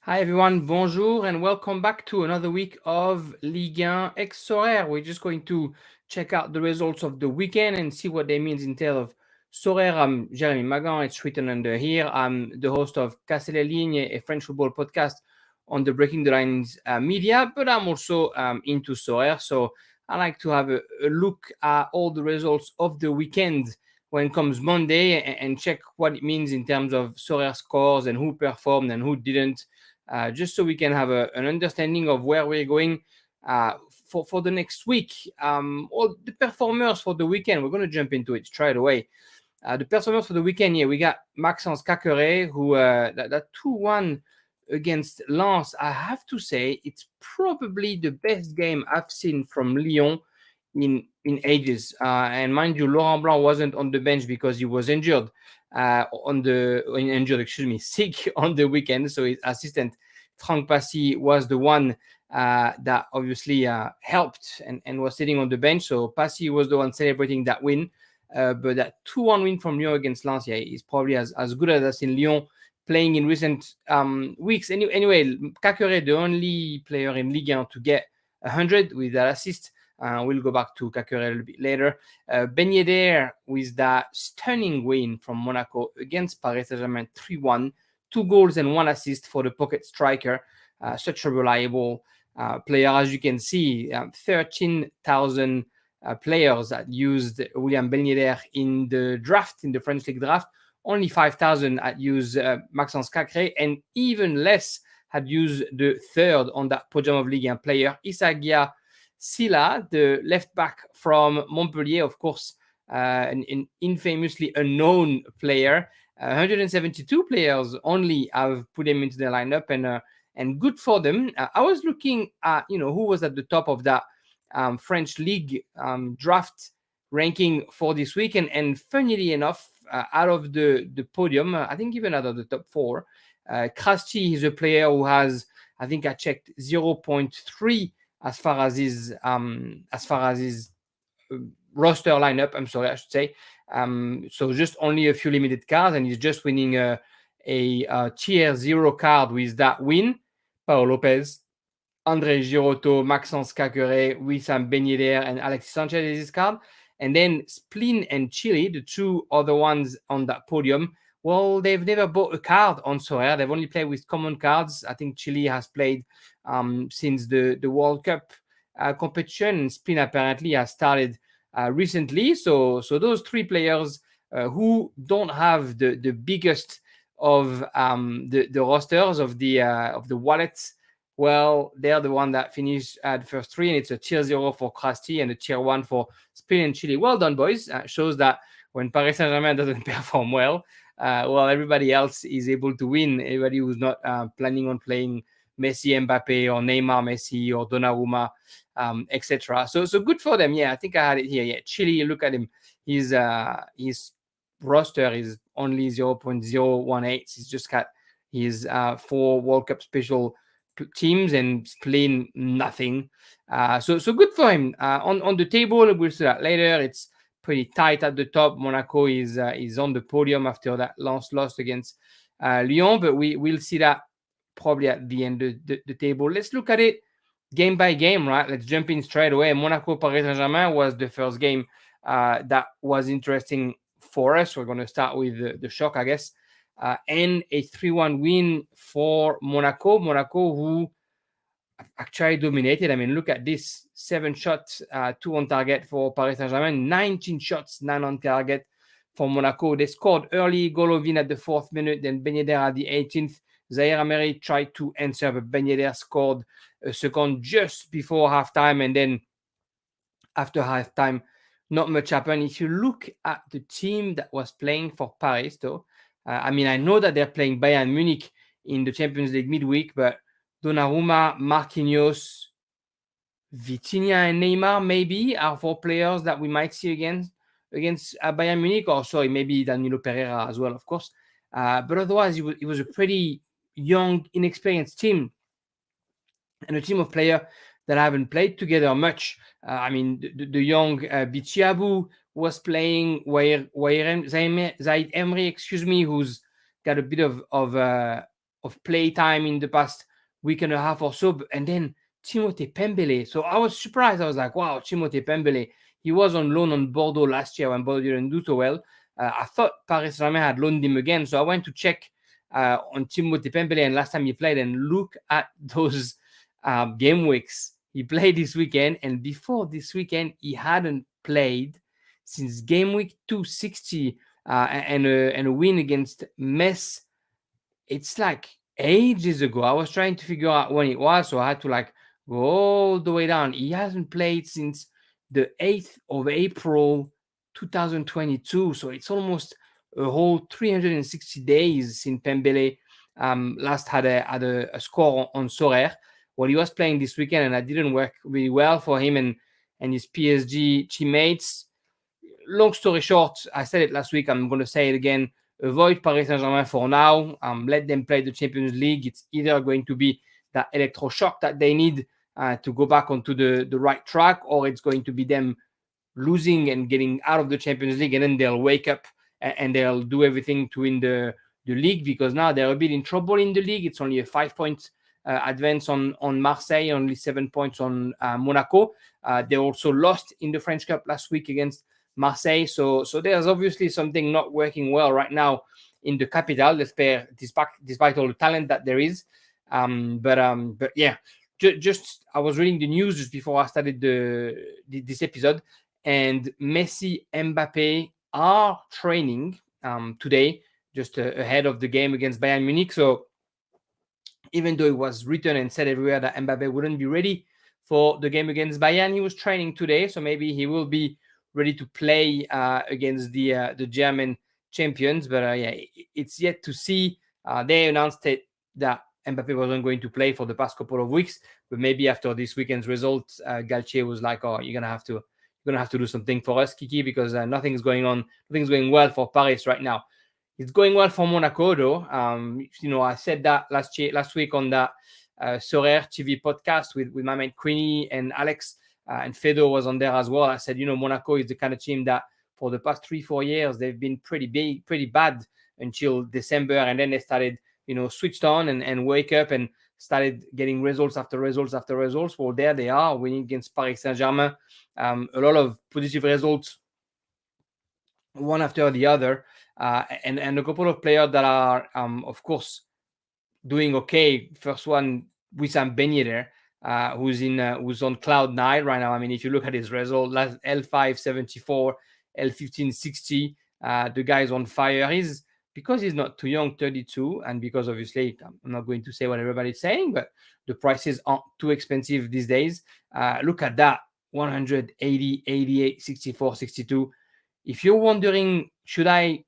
Hi everyone, bonjour and welcome back to another week of Ligue 1 X Sorare. We're just going to check out the results of the weekend and see what they mean in terms of Sorare. I'm Jeremy Magan, it's written under here. I'm the host of Casser les Lignes, a French football podcast on the Breaking the Lines media, but I'm also into Sorare, so I like to have a look at all the results of the weekend when it comes Monday and check what it means in terms of Sorare scores and who performed and who didn't, just so we can have an understanding of where we're going uh, for the next week. All the performers for the weekend, we're going to jump into it straight away. The performers for the weekend, yeah, we got Maxence Cacqueret, who that 2-1 against Lens. I have to say, it's probably the best game I've seen from Lyon in ages. And mind you, Laurent Blanc wasn't on the bench because he was injured excuse me, sick on the weekend. So his assistant Franck Passy was the one that obviously helped and was sitting on the bench. So Passy was the one celebrating that win. But that 2-1 win from Lyon against Lens, yeah, is probably as good as I've seen Lyon playing in recent weeks. Anyway, Cacqueret, the only player in Ligue 1 to get 100 with that assist. We'll go back to Cacqueret a little bit later. Ben Yedder with that stunning win from Monaco against Paris Saint-Germain 3-1. 2 goals and 1 assist for the pocket striker. Such a reliable player, as you can see. 13,000 players that used William Ben Yedder in the draft, in the French League draft. Only 5,000 had used Maxence Cacqueret, and even less had used the third on that podium of Ligue 1 player, Isagia Silla, the left back from Montpellier, of course, an infamously unknown player. 172 players only have put him into the lineup, and good for them. I was looking at who was at the top of that French league draft ranking for this week, and funnily enough, out of the podium, I think even out of the top four, Krusty is a player who has, I think I checked, 0.3 as far as his roster lineup. I'm sorry, I should say. So just only a few limited cards, and he's just winning a tier 0 card with that win. Paolo Lopez, André Girotto, Maxence Cacqueret, Wissam Ben Yedder, and Alexis Sanchez is his card. And then Splin and Chile, the two other ones on that podium, well, they've never bought a card on Sorare. They've only played with common cards. I think Chile has played since the World Cup competition, and Splin apparently has started recently. So those three players who don't have the biggest of the rosters of the wallets, well, they're the one that finished at the first three, and it's a tier 0 for Krusty and a tier 1 for Spain and Chile. Well done, boys. Shows that when Paris Saint-Germain doesn't perform well, everybody else is able to win. Everybody who's not planning on playing Messi, Mbappe, or Neymar, Messi, or Donnarumma, etc. So good for them. Yeah, I think I had it here. Yeah, Chile, look at him. His roster is only 0.018. He's just got his 4 World Cup special teams and playing nothing. So good for him. On the table, we'll see that later. It's pretty tight at the top. Monaco is on the podium after that last loss against Lyon, but we'll see that probably at the end of the table. Let's look at it game by game, right? Let's jump in straight away. Monaco Paris Saint-Germain was the first game that was interesting for us. We're going to start with the shock, I guess. And a 3-1 win for Monaco. Monaco, who actually dominated. I mean, look at this: 7 shots, 2 on target for Paris Saint-Germain, 19 shots, 9 on target for Monaco. They scored early. Golovin at the 4th minute, then Ben Yedder at the 18th. Zaire Emery tried to answer, but Ben Yedder scored a second just before halftime, and then after halftime, not much happened. If you look at the team that was playing for Paris, though, I know that they're playing Bayern Munich in the Champions League midweek, but Donnarumma, Marquinhos, Vitinha, and Neymar maybe are 4 players that we might see against Bayern Munich, or sorry, maybe Danilo Pereira as well, of course. But otherwise, it was a pretty young, inexperienced team, and a team of players that haven't played together much. The young Bichiabu was playing, Zaid Emery, excuse me, who's got a bit of of play time in the past week and a half or so, and then Timothée Pembele. So I was surprised. I was like, wow, Timothée Pembele. He was on loan on Bordeaux last year when Bordeaux didn't do so well. I thought Paris Saint-Germain had loaned him again, so I went to check on Timothée Pembele and last time he played, and look at those game weeks. He played this weekend, and before this weekend, he hadn't played since game week 260 and a win against Metz. It's like ages ago. I was trying to figure out when it was, so I had to like go all the way down. He hasn't played since the 8th of April 2022, so it's almost a whole 360 days since Pembele last had a score on Sorare. Well, he was playing this weekend, and that didn't work really well for him and his PSG teammates. Long story short, I said it last week, I'm going to say it again. Avoid Paris Saint-Germain for now. Let them play the Champions League. It's either going to be that electroshock that they need to go back onto the right track, or it's going to be them losing and getting out of the Champions League, and then they'll wake up and they'll do everything to win the league, because now they're a bit in trouble in the league. It's only a 5-point advance on Marseille, only 7 points on Monaco. They also lost in the French Cup last week against Marseille. So there's obviously something not working well right now in the capital, despite all the talent that there is. But yeah, just I was reading the news just before I started this episode, and Messi, Mbappe are training today, just ahead of the game against Bayern Munich. So even though it was written and said everywhere that Mbappe wouldn't be ready for the game against Bayern, he was training today, so maybe he will be ready to play against the German champions. But yeah, it's yet to see. They announced it that Mbappe wasn't going to play for the past couple of weeks, but maybe after this weekend's results, Galtier was like, "Oh, you're gonna have to do something for us, Kiki, because nothing's going well for Paris right now." It's going well for Monaco, though. I said that last week on that Sorare TV podcast with my mate Queenie and Alex, and Fedo was on there as well. I said, Monaco is the kind of team that for the past 3-4 years, they've been pretty bad until December. And then they started, switched on and wake up and started getting results after results after results. Well, there they are winning against Paris Saint-Germain. A lot of positive results, one after the other, and a couple of players that are, of course, doing okay. First one, Wissam Ben Yedder, who's on cloud 9 right now. I mean, if you look at his result, last L5 74, L15 60, the guy's on fire. Because he's not too young, 32, and because obviously I'm not going to say what everybody's saying, but the prices aren't too expensive these days. Look at that, 180, 88, 64, 62. If you're wondering, should I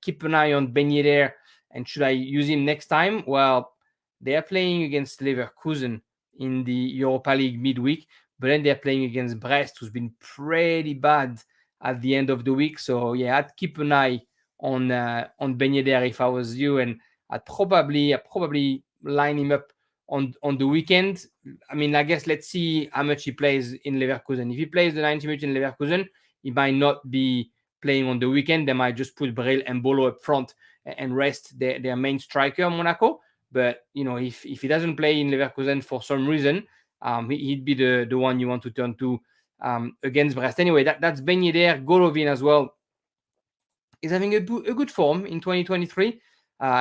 keep an eye on Ben Yedder and should I use him next time? Well, they are playing against Leverkusen in the Europa League midweek, but then they're playing against Brest, who's been pretty bad at the end of the week. So yeah, I'd keep an eye on Ben Yedder if I was you, and I'd probably line him up on the weekend. I mean, I guess let's see how much he plays in Leverkusen. If he plays the 90 minutes in Leverkusen, he might not be playing on the weekend. They might just put Brel and Bolo up front and rest their main striker, Monaco. But, if he doesn't play in Leverkusen for some reason, he'd be the one you want to turn to against Brest. Anyway, that's Ben Yedder. Golovin as well is having a good form in 2023.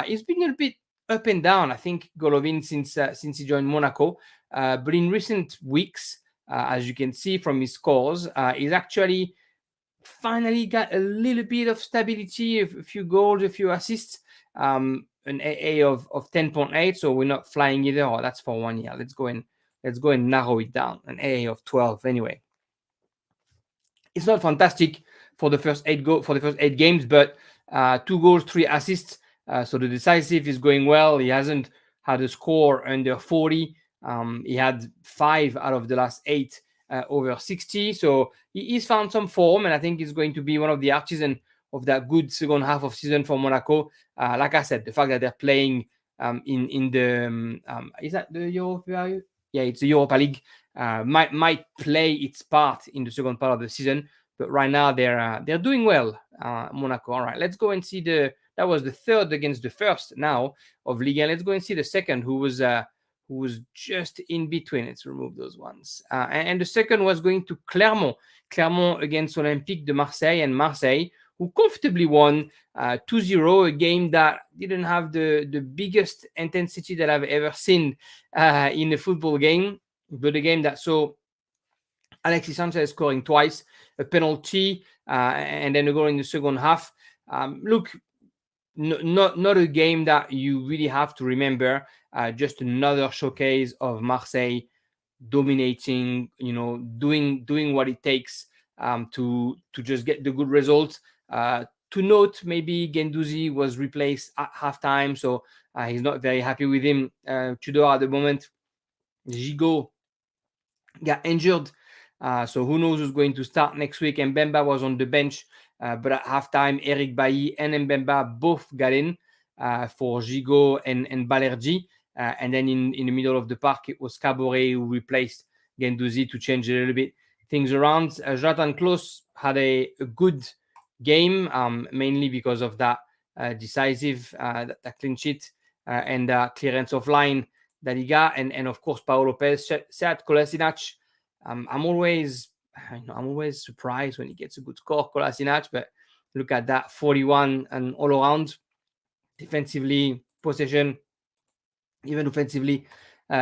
He's been a bit up and down, I think, Golovin, since he joined Monaco. But in recent weeks, as you can see from his scores, he's actually finally got a little bit of stability, a few goals, a few assists, an AA of 10.8. So we're not flying either. Oh, that's for 1 year. Let's go and narrow it down. An AA of 12 anyway. It's not fantastic for the first 8 games, but 2 goals, 3 assists. So the decisive is going well. He hasn't had a score under 40. He had 5 out of the last 8 over 60. So he's found some form, and I think he's going to be one of the artisans of that good second half of season for Monaco. Like I said, the fact that they're playing in the is that the Europa? Yeah, it's the Europa League. Might play its part in the second part of the season, but right now they're doing well. Monaco. All right, let's go and see the That was the third against the first now of Ligue 1. Let's go and see the second, who was just in between. Let's remove those ones. And the second was going to Clermont. Clermont against Olympique de Marseille, and Marseille, who comfortably won 2-0, a game that didn't have the biggest intensity that I've ever seen in a football game, but a game that saw Alexis Sanchez scoring twice, a penalty, and then a goal in the second half. Look, not a game that you really have to remember. Just another showcase of Marseille dominating, doing what it takes to just get the good results. To note, maybe Guendouzi was replaced at halftime, so he's not very happy with him. Tudor at the moment. Gigot got injured, so who knows who's going to start next week. And Mbemba was on the bench, but at halftime, Eric Bailly and Mbemba both got in for Gigot and Balerdi. And then in the middle of the park, it was Caboret who replaced Guendouzi to change a little bit things around. Jonathan Klaus had a good game, mainly because of that decisive, that clean sheet and clearance of line that he got. And of course, Paul Lopez, Sead Kolasinac. I'm always surprised when he gets a good score, Kolasinac, but look at that, 41 and all around, defensively, possession, even offensively.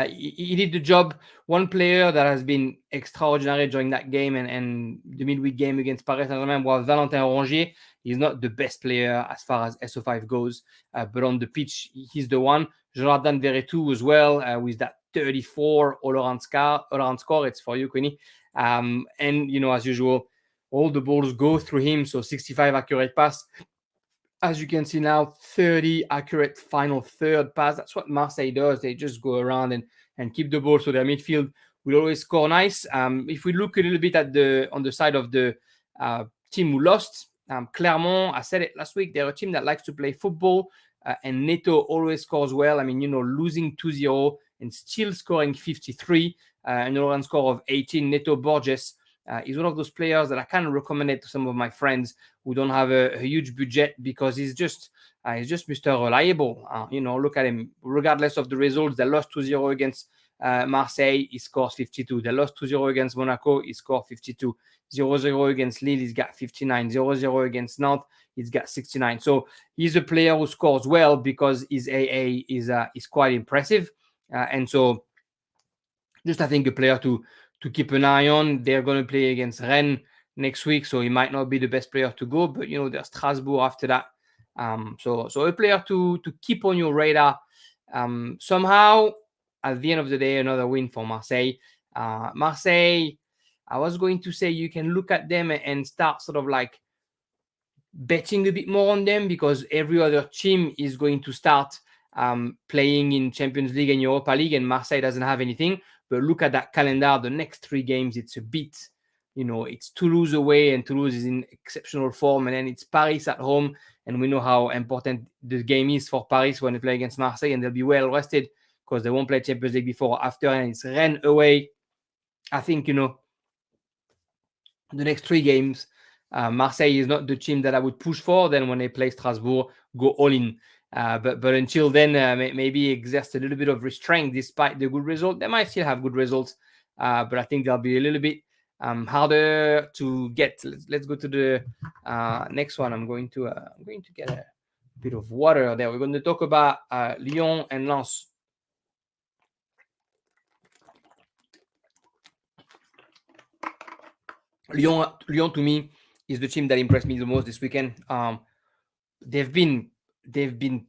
He did the job. One player that has been extraordinary during that game and the midweek game against Paris Saint-Germain was Valentin Orangier. He's not the best player as far as SO5 goes, but on the pitch, he's the one. Jordan Verretou as well, with that 34 all-around score. It's for you, Queenie. And, as usual, all the balls go through him, so 65 accurate pass. As you can see now, 30 accurate final third pass. That's what Marseille does. They just go around and keep the ball, so their midfield will always score nice. If we look a little bit on the side of the team who lost, Clermont, I said it last week, they're a team that likes to play football, and Neto always scores well. I mean, losing 2-0 and still scoring 53, an all-round score of 18. Neto Borges is one of those players that I kind of recommend it to some of my friends who don't have a huge budget, because he's just Mr. Reliable. Look at him. Regardless of the results, they lost 2-0 against Marseille, he scores 52. They lost 2-0 against Monaco, he scored 52. 0-0 against Lille, he's got 59. 0-0 against Nantes, he's got 69. So he's a player who scores well because his AA is quite impressive. And so just, I think, a player to keep an eye on. They're going to play against Rennes next week, so he might not be the best player to go, but there's Strasbourg after that. So a player to keep on your radar. Somehow, at the end of the day, another win for Marseille. Marseille, I was going to say you can look at them and start sort of like betting a bit more on them, because every other team is going to start playing in Champions League and Europa League, and Marseille doesn't have anything. But look at that calendar. The next 3 games, it's a bit, it's Toulouse away, and Toulouse is in exceptional form. And then it's Paris at home. And we know how important the game is for Paris when they play against Marseille, and they'll be well rested because they won't play Champions League before or after. And it's Rennes away. I think, the next 3 games, Marseille is not the team that I would push for. Then when they play Strasbourg, go all in. But until then, maybe exert a little bit of restraint despite the good result. They might still have good results, but I think they'll be a little bit harder to get. Let's go to the next one. I'm going to get a bit of water there. We're going to talk about Lyon and Lens. Lyon to me is the team that impressed me the most this weekend. They've been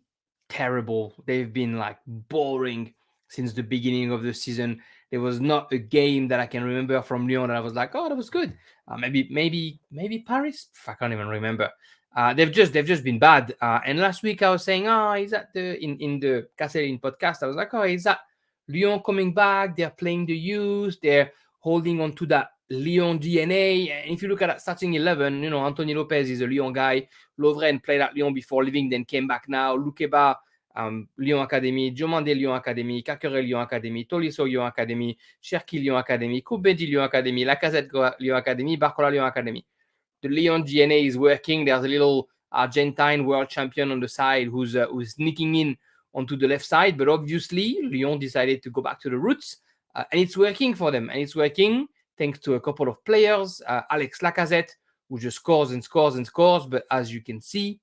terrible. They've been like boring since the beginning of the season. There was not a game that I can remember from Lyon that I was like, oh, that was good. Maybe Paris. I can't even remember. They've just been bad. And last week I was saying, is that in the Casseline podcast? I was like, is that Lyon coming back? They're playing the youth. They're holding on to that Lyon DNA. And if you look at that starting 11, Anthony Lopez is a Lyon guy. Lovren played at Lyon before leaving, then came back now. Loukeba, Lyon Academy. Diomande, Lyon Academy. Kakere, Lyon Academy. Tolisso, Lyon Academy. Cherki, Lyon Academy. Koubedi, Lyon Academy. Lacazette, Lyon Academy. Barcola, Lyon Academy. The Lyon DNA is working. There's a little Argentine world champion on the side who's sneaking in onto the left side. But obviously, Lyon decided to go back to the roots, and it's working for them. And it's working thanks to a couple of players, Alex Lacazette, who just scores and scores and scores. But as you can see,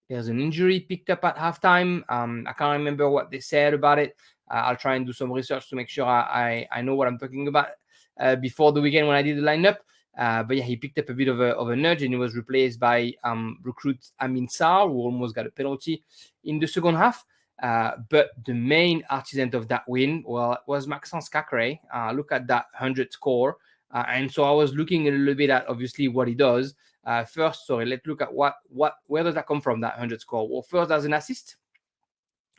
there's an injury picked up at halftime. I can't remember what they said about it. I'll try and do some research to make sure I know what I'm talking about before the weekend when I did the lineup. But yeah, he picked up a bit of a nudge, and he was replaced by recruit Amin Sarr, who almost got a penalty in the second half. But the main artisan of that win, well, was Maxence Cacré. Look at that 100 score. And so I was looking a little bit at obviously what he does. First, let's look at where does that come from, that 100 score? Well, first as an assist,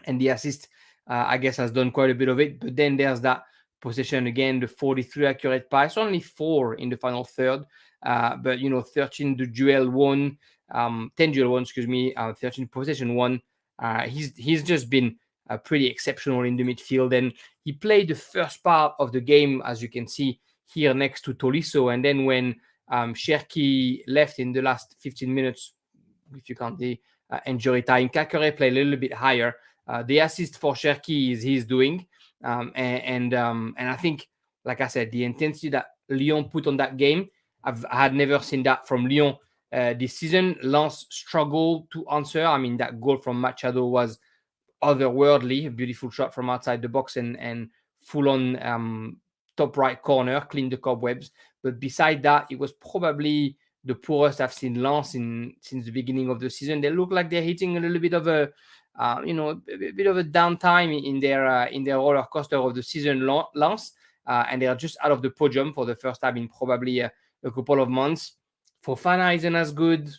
and the assist, I guess, has done quite a bit of it. But then there's that possession again, the 43 accurate pass, only 4 in the final third. But 13 the duel won, 10 duel won, 13 possession won. He's just been pretty exceptional in the midfield, and he played the first part of the game, as you can see here next to Tolisso, and then when Cherki left in the last 15 minutes, if you count the injury time, Cacré played a little bit higher. The assist for Cherki is he's doing, and I think, like I said, the intensity that Lyon put on that game, I had never seen that from Lyon this season. Lens struggled to answer. I mean, that goal from Machado was otherworldly, a beautiful shot from outside the box and full on top right corner, clean the cobwebs. But beside that, it was probably the poorest I've seen Lens since the beginning of the season. They look like they're hitting a little bit of a bit of a downtime in their roller coaster of the season, Lens, and they are just out of the podium for the first time in probably a couple of months. Fofana isn't as good.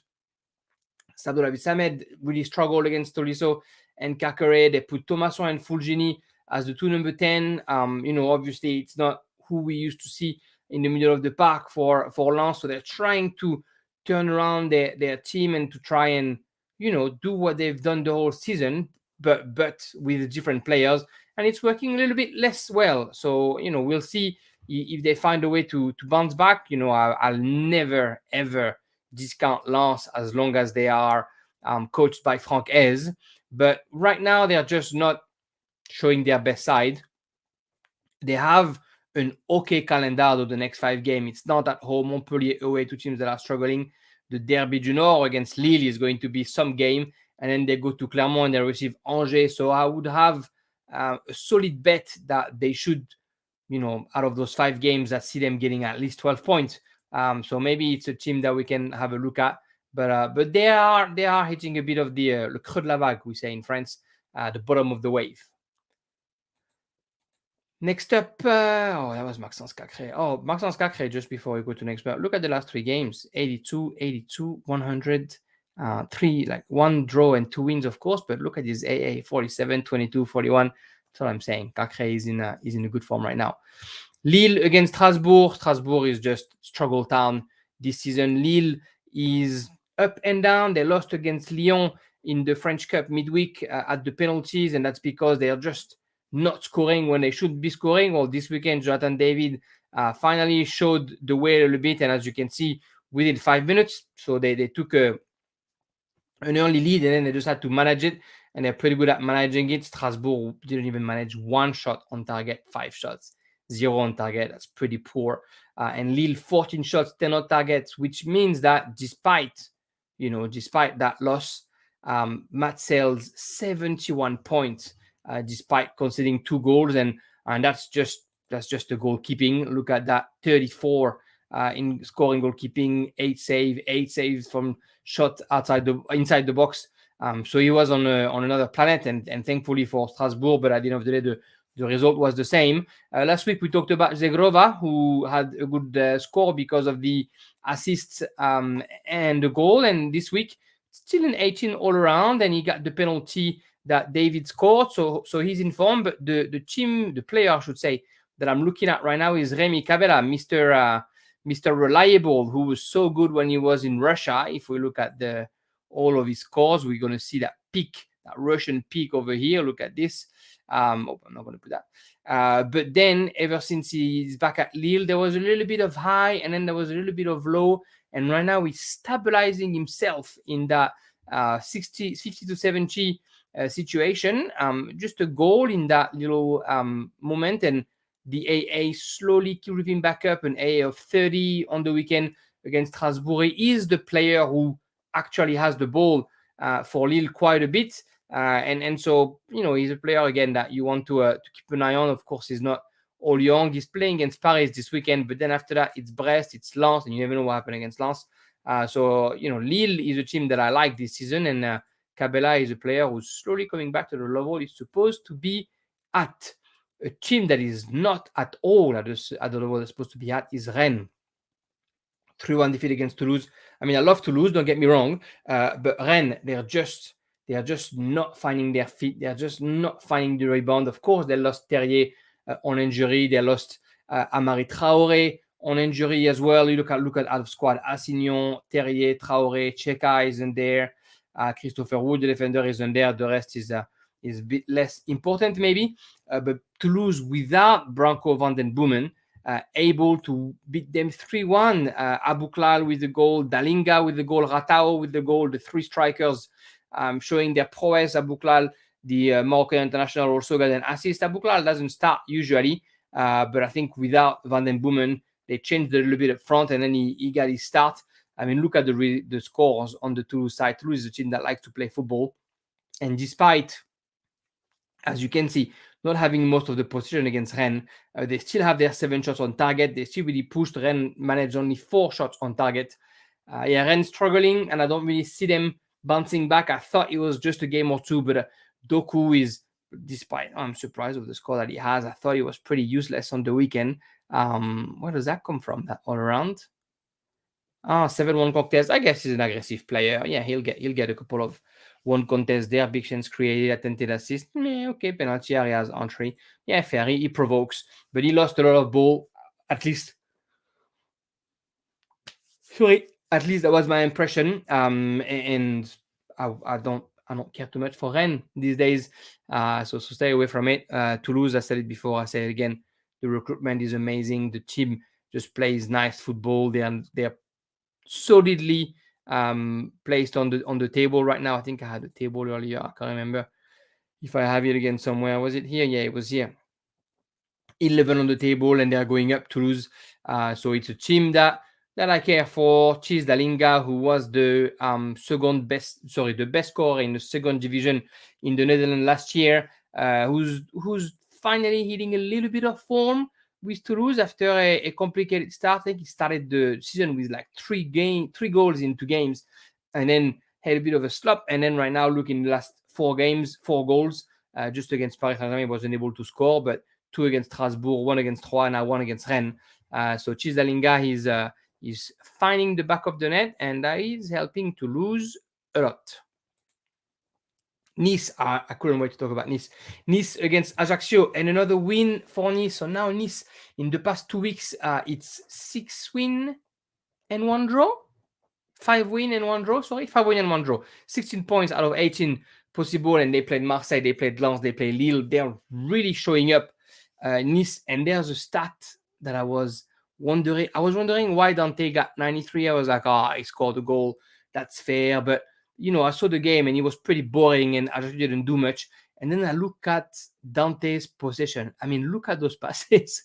Abdullah Samed really struggled against Tolisso and Cacré. They put Thomasson and Fulgini as the two number 10. Obviously it's not who we used to see in the middle of the park for Lens, so they're trying to turn around their team and to try and do what they've done the whole season, but with different players, and it's working a little bit less well. So we'll see if they find a way to bounce back. I'll never ever discount Lens as long as they are coached by Franck Hez, but right now they're just not showing their best side. They have an okay calendar of the next 5 games. It's not at home, Montpellier away, two teams that are struggling. The Derby du Nord against Lille is going to be some game, and then they go to Clermont and they receive Angers. So I would have a solid bet that they should, out of those 5 games, that see them getting at least 12 points. So maybe it's a team that we can have a look at. But they are hitting a bit of the le creux de la vague, we say in France, the bottom of the wave. Next up, that was Maxence Cacré. Maxence Cacré, just before we go to next, but look at the last 3 games: 82, 82, 100, 3, like 1 draw and 2 wins, of course. But look at his AA: 47, 22, 41. That's what I'm saying. Cacré is in a good form right now. Lille against Strasbourg. Strasbourg is just struggle town this season. Lille is up and down. They lost against Lyon in the French Cup midweek at the penalties, and that's because they are just not scoring when they should be scoring. Well, this weekend, Jonathan David finally showed the way a little bit, and as you can see, within 5 minutes, so they took an early lead, and then they just had to manage it, and they're pretty good at managing it. Strasbourg didn't even manage 1 shot on target, 5 shots, 0 on target. That's pretty poor. And Lille, 14 shots, 10 on targets, which means that despite that loss, Matt Sales 71 points. Despite conceding 2 goals, and that's just the goalkeeping. Look at that, 34 in scoring goalkeeping, 8 saves from shot inside the box. So he was on another planet, and thankfully for Strasbourg, but at the end of the day, the result was the same. Last week we talked about Zegrova, who had a good score because of the assists and the goal, and this week still an 18 all around, and he got the penalty that David scored, so he's in form. But the player, I should say, that I'm looking at right now is Remy Cabella, Mr. Reliable, who was so good when he was in Russia. If we look at all of his scores, we're going to see that peak, that Russian peak over here. Look at this. I'm not going to put that. But then, ever since he's back at Lille, there was a little bit of high, and then there was a little bit of low, and right now he's stabilizing himself in that 50 to 70 situation. Just a goal in that little moment, and the AA slowly creeping back up, an AA of 30 on the weekend against Strasbourg. He is the player who actually has the ball for Lille quite a bit. And so, he's a player, again, that you want to keep an eye on. Of course, he's not all young. He's playing against Paris this weekend, but then after that, it's Brest, it's Lens, and you never know what happened against Lens. So, Lille is a team that I like this season, and Cabella is a player who's slowly coming back to the level he's supposed to be at. A team that is not at all at the level they're supposed to be at is Rennes. 3-1 defeat against Toulouse. I mean, I love Toulouse, don't get me wrong, but Rennes, they are just not finding their feet. They are just not finding the rebound. Of course, they lost Terrier on injury. They lost Amari Traoré on injury as well. You look at out of squad. Assignon, Terrier, Traoré, Cheka isn't there. Christopher Wood, the defender, isn't there. The rest is a bit less important maybe. But Toulouse without Branco van den Boomen, able to beat them 3-1. Abouklal with the goal, Dalinga with the goal, Ratao with the goal, the three strikers showing their prowess. Abouklal, the Moroccan international, also got an assist. Abouklal doesn't start usually, but I think without Van den Boomen, they changed a little bit up front, and then he got his start. I mean, look at the scores on the Toulouse side. Toulouse is a team that likes to play football, and despite, as you can see, not having most of the possession against Rennes, they still have their 7 shots on target. They still really pushed. Rennes managed only 4 shots on target. Rennes struggling, and I don't really see them bouncing back. I thought it was just a game or two, but Doku is, despite, I'm surprised with the score that he has. I thought he was pretty useless on the weekend. Where does that come from? That all around? 7-1 contest. I guess he's an aggressive player. Yeah, he'll get a couple of 1 contest there. Big chance created, attempted assist. Okay, penalty areas, entry. Yeah, fair. He provokes, but he lost a lot of ball. At least that was my impression. And I don't care too much for Rennes these days. So stay away from it. Toulouse, I said it before. I say it again. The recruitment is amazing. The team just plays nice football. They're solidly placed on the table right now. I think I had the table earlier. I can't remember if I have it again somewhere. Was it here? Yeah, it was here. 11 on the table, and they're going up Toulouse. So it's a team that I care for. Chis Dalinga, who was the best scorer in the second division in the Netherlands last year, who's finally hitting a little bit of form with Toulouse after a complicated start. I think he started the season with like 3 goals in 2 games, and then had a bit of a slump. And then right now, look, in the last 4 games, 4 goals. Just against Paris Saint-Germain, he wasn't able to score, but 2 against Strasbourg, 1 against Troyes, and now 1 against Rennes. So Chizalinga, he's finding the back of the net, and that is helping Toulouse a lot. Nice, I couldn't wait to talk about Nice. Nice against Ajaccio, and another win for Nice. So now Nice, in the past 2 weeks, it's 6 win and 1 draw. 5 win and 1 draw, 5 win and 1 draw. 16 points out of 18 possible, and they played Marseille, they played Lens, they played Lille. They're really showing up. Nice, and there's a stat that I was wondering why Dante got 93. I was like, he scored a goal. That's fair. But, I saw the game, and it was pretty boring, and I just didn't do much. And then I look at Dante's possession. I mean, look at those passes.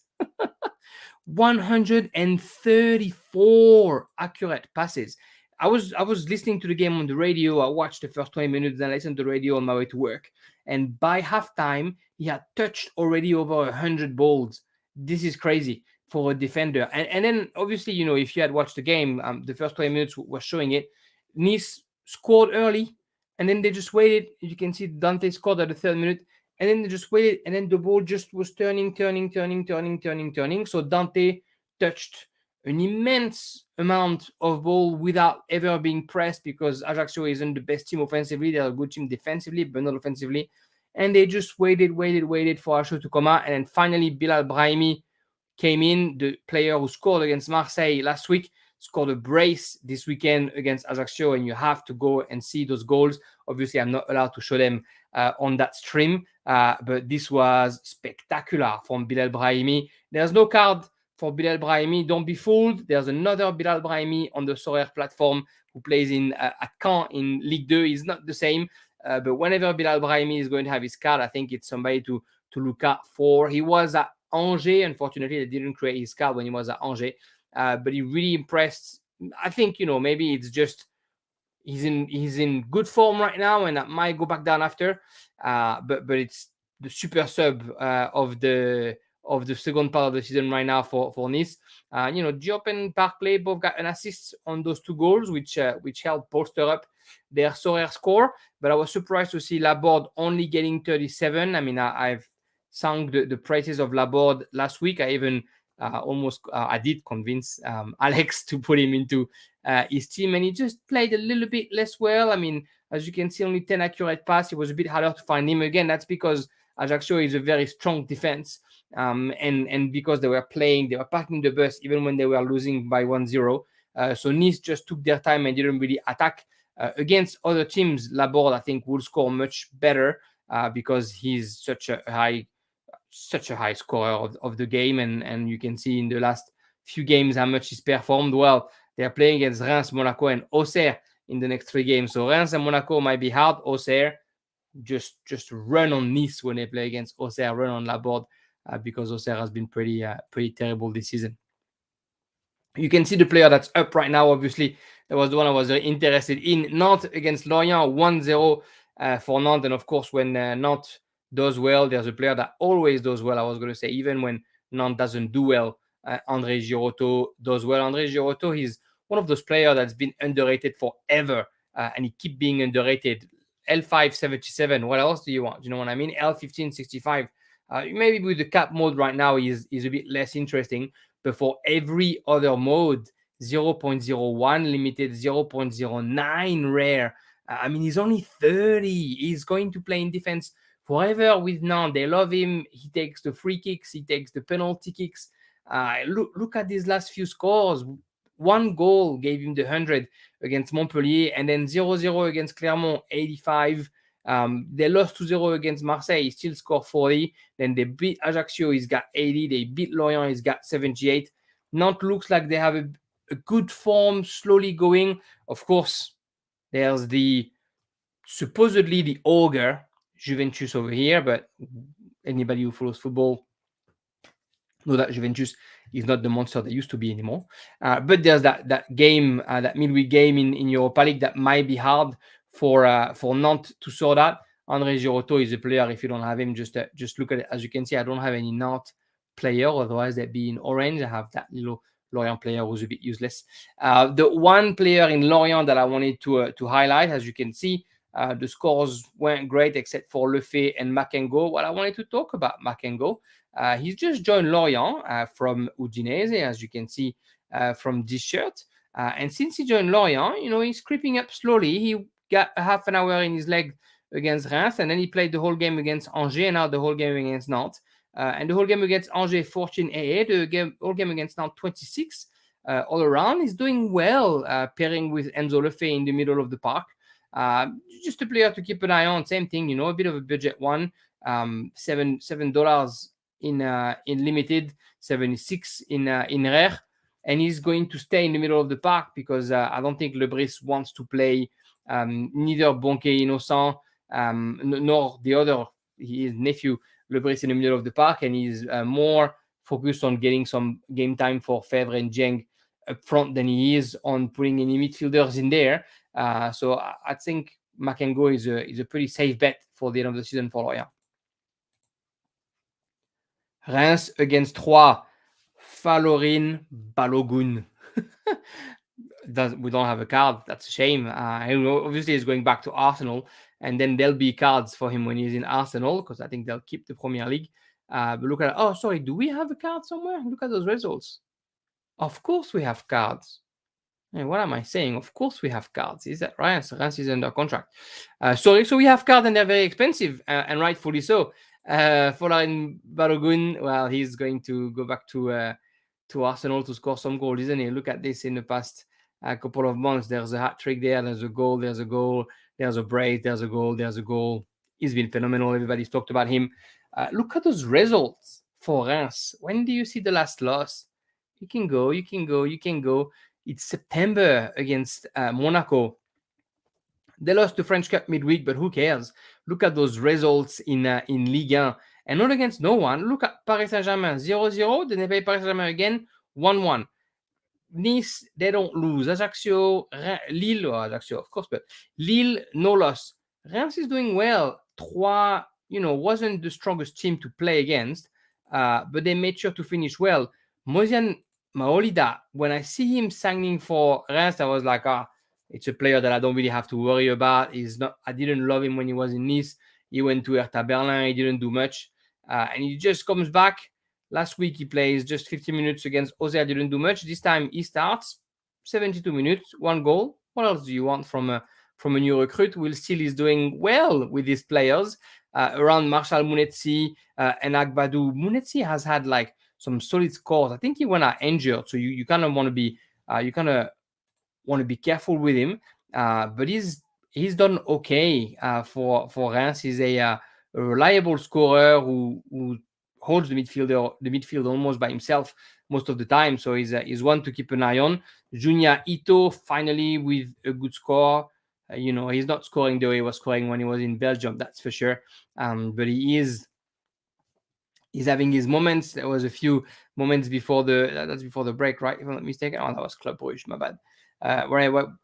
134 accurate passes. I was listening to the game on the radio. I watched the first 20 minutes, then I listened to the radio on my way to work. And by halftime, he had touched already over 100 balls. This is crazy for a defender. And then, obviously, if you had watched the game, the first 20 minutes were showing it. Nice scored early, and then they just waited. You can see Dante scored at the 3rd minute, and then they just waited, and then the ball just was turning. So Dante touched an immense amount of ball without ever being pressed, because Ajaccio isn't the best team offensively. They're a good team defensively, but not offensively. And they just waited for Ajaccio to come out. And then finally, Bilal Brahimi came in, the player who scored against Marseille last week, scored a brace this weekend against Ajaccio, and you have to go and see those goals. Obviously, I'm not allowed to show them on that stream, but this was spectacular from Bilal Brahimi. There's no card for Bilal Brahimi, don't be fooled. There's another Bilal Brahimi on the Sorare platform who plays at Caen in Ligue 2. He's not the same, but whenever Bilal Brahimi is going to have his card, I think it's somebody to look out for. He was at Angers. Unfortunately, they didn't create his card when he was at Angers, but he really impressed. I think, maybe it's just he's in good form right now, and that might go back down after. But it's the super sub of the second part of the season right now for Nice. Diop and Barclay both got an assist on those two goals, which helped bolster up their Sorare score. But I was surprised to see Laborde only getting 37. I mean, I've sung the praises of Laborde last week. I even I did convince Alex to put him into his team, and he just played a little bit less well. I mean, as you can see, only 10 accurate passes. It was a bit harder to find him again. That's because Ajaccio is a very strong defense, and because they were packing the bus even when they were losing by 1-0. So Nice just took their time and didn't really attack. Against other teams, Laborde, I think, will score much better because he's such a high scorer of the game, and you can see in the last few games how much he's performed well. They're playing against Reims, Monaco, and Auxerre in the next 3 games. So Reims and Monaco might be hard. Auxerre, just run on Nice when they play against Auxerre, run on Laborde, because Auxerre has been pretty terrible this season. You can see the player that's up right now, obviously. That was the one I was very interested in. Nantes against Lorient, 1-0 for Nantes. And of course, when Nantes does well, there's a player that always does well, I was going to say, even when Nantes doesn't do well. André Girotto does well. André Girotto, he's one of those players that's been underrated forever, and he keeps being underrated. L577, what else do you want? You know what I mean? L1565. Maybe with the cap mode right now, he's a bit less interesting. But for every other mode, 0.01 limited, 0.09 rare. I mean, he's only 30. He's going to play in defense forever with Nantes. They love him. He takes the free kicks. He takes the penalty kicks. Look at these last few scores. 1 goal gave him the 100 against Montpellier, and then 0-0 against Clermont, 85. They lost 2-0 against Marseille. He still scored 40. Then they beat Ajaccio. He's got 80. They beat Lorient. He's got 78. Nantes looks like they have a good form, slowly going. Of course, there's supposedly the ogre, Juventus over here, but anybody who follows football know that Juventus is not the monster they used to be anymore. But there's that game, that midweek game in Europa League that might be hard for Nantes to sort out. André Girotto is a player. If you don't have him, just look at it. As you can see, I don't have any Nantes player. Otherwise, they'd be in orange. I have that little Lorient player who's a bit useless. The one player in Lorient that I wanted to highlight, as you can see, the scores weren't great except for Lefebvre and Makengo. Well, I wanted to talk about Makengo. He's just joined Lorient from Udinese, as you can see from this shirt. And since he joined Lorient, he's creeping up slowly. He got a half an hour in his leg against Reims, and then he played the whole game against Angers, and now the whole game against Nantes. And the whole game against Angers, 14 AA, the whole game against Nantes, 26 all around. He's doing well, pairing with Enzo Lefebvre in the middle of the park. Just a player to keep an eye on. Same thing, a bit of a budget one. $7 in limited, 76 in rare, and he's going to stay in the middle of the park because I don't think Lebris wants to play neither Bonquet Innocent nor the other, his nephew Lebris, in the middle of the park, and he's more focused on getting some game time for Fevre and Jeng up front than he is on putting any midfielders in there. So I think Makengo is a pretty safe bet for the end of the season for Lorient. Reims against Troyes, Falorin Balogun. We don't have a card. That's a shame. Obviously, he's going back to Arsenal, and then there'll be cards for him when he's in Arsenal because I think they'll keep the Premier League. But look at Oh, sorry. Do we have a card somewhere? Look at those results. Of course, we have cards. And what am I saying? Of course, we have cards. Is that right? Reims is under contract. So we have cards, and they're very expensive, and rightfully so. Folarin Balogun, well, he's going to go back to Arsenal to score some goals, isn't he? Look at this in the past couple of months. There's a hat trick there. There's a goal. There's a goal. There's a brace. There's a goal. There's a goal. He's been phenomenal. Everybody's talked about him. Look at those results for Reims. When do you see the last loss? You can go, you can go, you can go. It's September against Monaco. They lost the French Cup midweek, but who cares? Look at those results in Ligue 1 and not against no one. Look at Paris Saint-Germain 0-0. Then they play Paris Saint-Germain again 1-1. Nice, they don't lose. Ajaccio, Lille, Ajaccio, of course, but Lille, no loss. Reims is doing well. Troyes, wasn't the strongest team to play against, but they made sure to finish well. Mosian Maolida, when I see him signing for Reims, I was like, it's a player that I don't really have to worry about. He's not. I didn't love him when he was in Nice. He went to Hertha Berlin. He didn't do much, and he just comes back. Last week he plays just 50 minutes against Auxerre. Didn't do much. This time he starts 72 minutes, one goal. What else do you want from a new recruit? Will still is doing well with his players around Marshall Mounetsi and Agbadou. Mounetsi has had like some solid scores. I think he went out injured, so you kind of want to be careful with him. But he's done okay for Reims. He's a reliable scorer who holds the midfield almost by himself most of the time. So he's one to keep an eye on. Junya Ito finally with a good score. He's not scoring the way he was scoring when he was in Belgium, that's for sure. But he's having his moments. There was a few moments before the break, right? If I'm not mistaken. Oh, that was Club Brugge, my bad.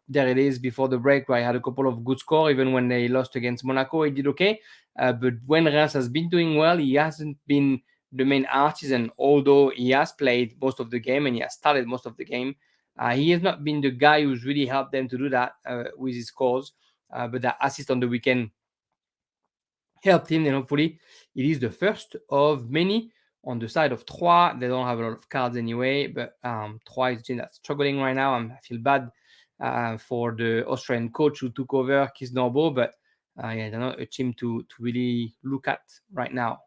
There it is before the break where I had a couple of good scores. Even when they lost against Monaco, he did okay. But when Reims has been doing well, he hasn't been the main artisan, although he has played most of the game and he has started most of the game. He has not been the guy who's really helped them to do that with his scores. But that assist on the weekend helped him, and hopefully it is the first of many on the side of Troyes. They don't have a lot of cards anyway, but Troyes is a team that's struggling right now. I feel bad for the Australian coach who took over, Kisnorbo, but they're not a team to really look at right now.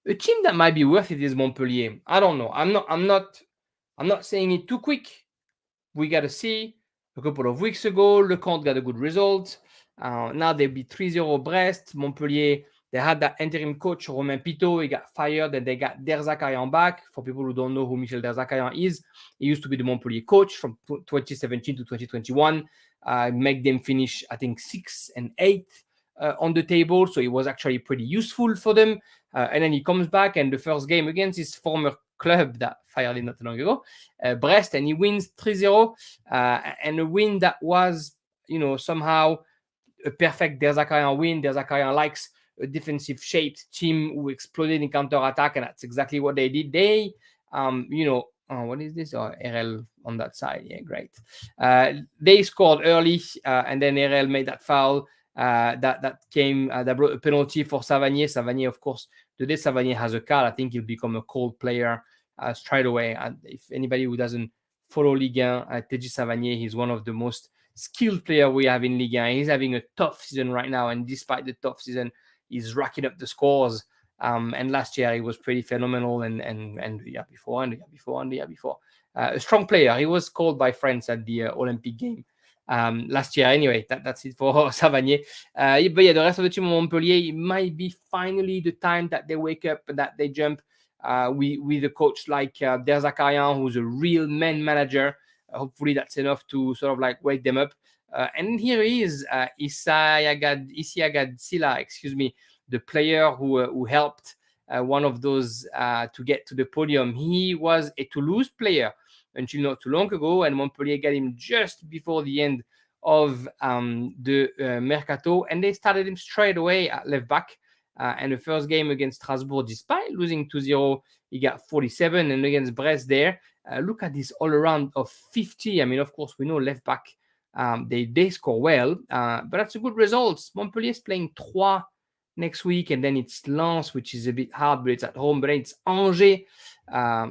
A team that might be worth it is Montpellier. I don't know. I'm not saying it too quick. We got to see. A couple of weeks ago, Lecomte got a good result. Now they beat 3-0 Brest. Montpellier, they had that interim coach, Romain Pitot. He got fired, and they got Derzakarian back. For people who don't know who Michel Derzakarian is, he used to be the Montpellier coach from 2017 to 2021. Make them finish, I think, 6th and 8th on the table. So it was actually pretty useful for them. And then he comes back, and the first game against his former club that fired him not too long ago, Brest, and he wins 3-0, and a win that was, somehow a perfect Derzakarian win. Derzakarian likes a defensive-shaped team who exploded in counter-attack, and that's exactly what they did. They, what is this? RL on that side. Yeah, great. They scored early, and then RL made that foul. That brought a penalty for Savanier. Savanier, of course, the day Savanier has a card, I think he'll become a cold player straight away. And if anybody who doesn't follow Ligue 1, Teji Savanier, he's one of the most skilled players we have in Ligue 1. He's having a tough season right now, and despite the tough season, he's racking up the scores. And last year he was pretty phenomenal, and the year before, and the year before, and the year before. A strong player. He was called by France at the Olympic game last year. Anyway, that's it for Savanier. But yeah, the rest of the team of Montpellier, it might be finally the time that they wake up and that they jump with a coach like Derzakarian, who's a real man manager. Hopefully that's enough to sort of like wake them up. And here he is, Isiagad Silla, the player who helped one of those to get to the podium. He was a Toulouse player until not too long ago, and Montpellier got him just before the end of the Mercato, and they started him straight away at left back. And the first game against Strasbourg, despite losing 2-0, he got 47, and against Brest there, look at this all-around of 50. I mean, of course, we know left back, they score well, but that's a good result. Montpellier is playing Troyes next week, and then it's Lens, which is a bit hard, but it's at home. But then it's Angers.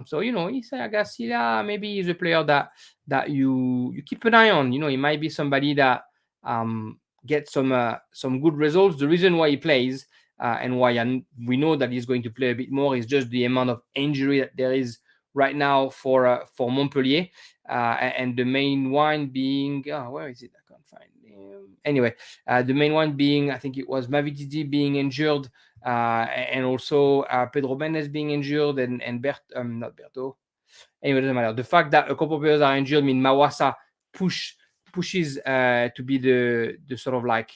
So Issa Agasila, maybe he's a player that you keep an eye on. He might be somebody that gets some good results. The reason why he plays and why we know that he's going to play a bit more is just the amount of injury that there is right now for Montpellier, and the main one being where is it? I can't find him. Anyway, the main one being, I think it was Mavitidi being injured, and also Pedro Mendes being injured, and not Berto. Anyway, it doesn't matter. The fact that a couple of players are injured means Mawasa pushes to be the sort of like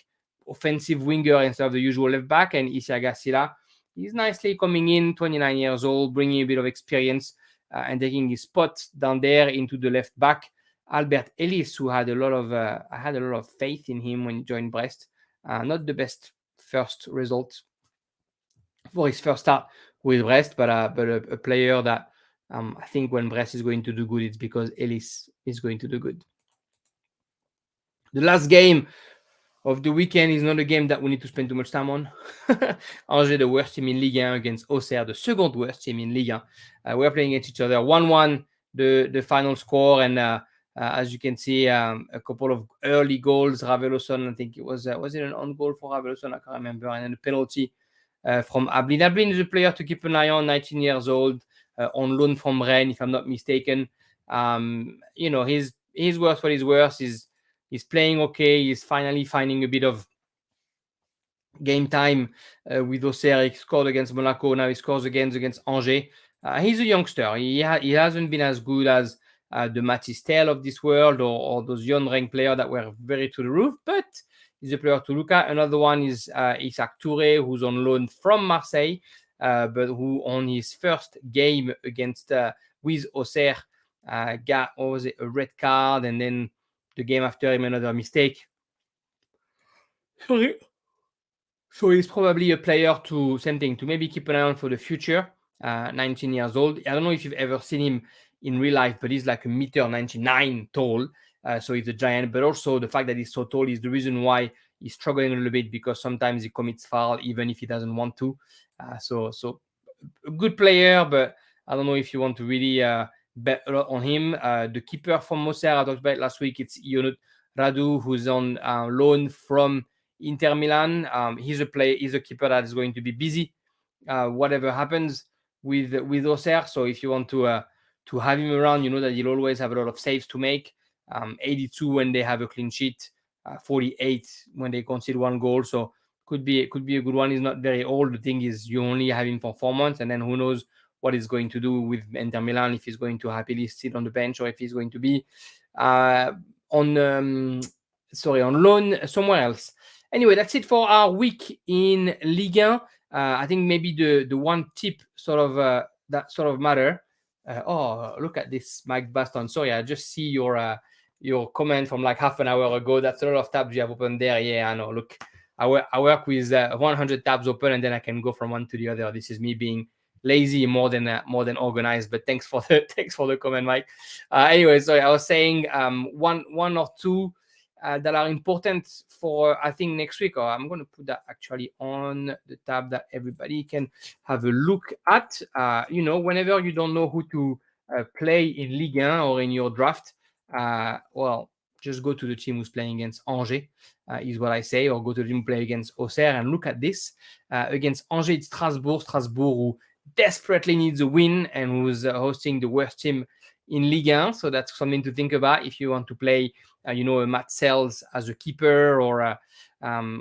offensive winger instead of the usual left back, and Isiagasila is nicely coming in, 29 years old, bringing a bit of experience and taking his spot down there into the left back. Albert Ellis, who had a lot of faith in him when he joined Brest, not the best first result for his first start with Brest, but a player that I think when Brest is going to do good, it's because Ellis is going to do good. The last game of the weekend is not a game that we need to spend too much time on. Angers, the worst team in Ligue 1, against Auxerre, the second worst team in Ligue 1. We're playing against each other. 1-1, the final score, and as you can see, a couple of early goals. Raveloson, I think it was it an on goal for Raveloson? I can't remember. And then a penalty from Ablin. Ablin is a player to keep an eye on, 19 years old, on loan from Rennes, if I'm not mistaken. He's worth what he's worth. He's playing okay. He's finally finding a bit of game time with Auxerre. He scored against Monaco. Now he scores against Angers. He's a youngster. He hasn't been as good as the Matistel of this world or those young rank players that were very to the roof, but he's a player to look at. Another one is Isaac Touré, who's on loan from Marseille, but who on his first game against with Auxerre got a red card, and then the game after him another mistake. Sorry. So he's probably a player to maybe keep an eye on for the future. 19 years old. I don't know if you've ever seen him in real life, but he's like 1.99 meters tall. So he's a giant, but also the fact that he's so tall is the reason why he's struggling a little bit, because sometimes he commits foul even if he doesn't want to. So a good player, but I don't know if you want to really bet a lot on him. The keeper from Auxerre, I talked about last week, it's Ionut Radu, who's on loan from Inter Milan. He's a keeper that is going to be busy whatever happens with Auxerre. So if you want to have him around, you know that he'll always have a lot of saves to make. 82 when they have a clean sheet, 48 when they concede one goal. So could be a good one. He's not very old. The thing is, you only have him for 4 months, and then who knows what he's going to do with Inter Milan, if he's going to happily sit on the bench or if he's going to be on loan somewhere else. Anyway, that's it for our week in Ligue 1. I think maybe the one tip sort of that sort of matter. Look at this, Mike Baston. Sorry, I just see your comment from like half an hour ago. That's a lot of tabs you have open there. Yeah, I know. Look, I work with 100 tabs open, and then I can go from one to the other. This is me being lazy more than organized. But thanks for the comment, Mike. Anyway, sorry, I was saying one or two that are important for, I think, next week. Or I'm going to put that actually on the tab that everybody can have a look at. Whenever you don't know who to play in Ligue 1 or in your draft, just go to the team who's playing against Angers, is what I say, or go to the team playing against Auxerre and look at this. Against Angers, it's Strasbourg, who desperately needs a win and who's hosting the worst team in Ligue 1. So that's something to think about if you want to play, a Matt Sells as a keeper, or I don't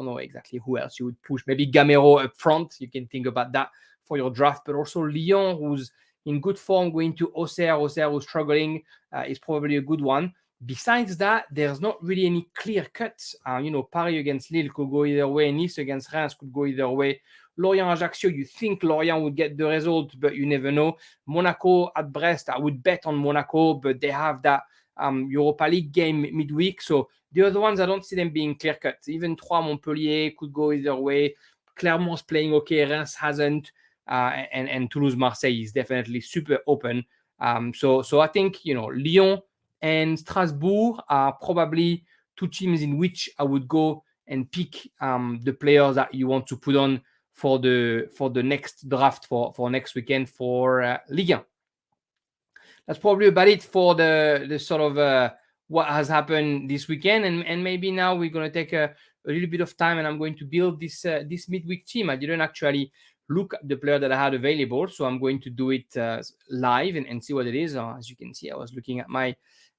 know exactly who else you would push. Maybe Gamero up front. You can think about that for your draft. But also Lyon, who's in good form, going to Auxerre. Auxerre, who's struggling, is probably a good one. Besides that, there's not really any clear cuts. Paris against Lille could go either way. Nice against Reims could go either way. Lorient Ajaccio, you think Lorient would get the result, but you never know. Monaco at Brest, I would bet on Monaco, but they have that Europa League game midweek. So the other ones, I don't see them being clear cut. Even Troyes Montpellier could go either way. Clermont's playing okay, Reims hasn't. And Toulouse Marseille is definitely super open. So I think, Lyon and Strasbourg are probably two teams in which I would go and pick the players that you want to put on for the next draft for next weekend for Ligue 1. That's probably about it for the sort of what has happened this weekend, and maybe now we're going to take a little bit of time, and I'm going to build this midweek team. I didn't actually look at the player that I had available, so I'm going to do it live and see what it is. As you can see, I was looking at my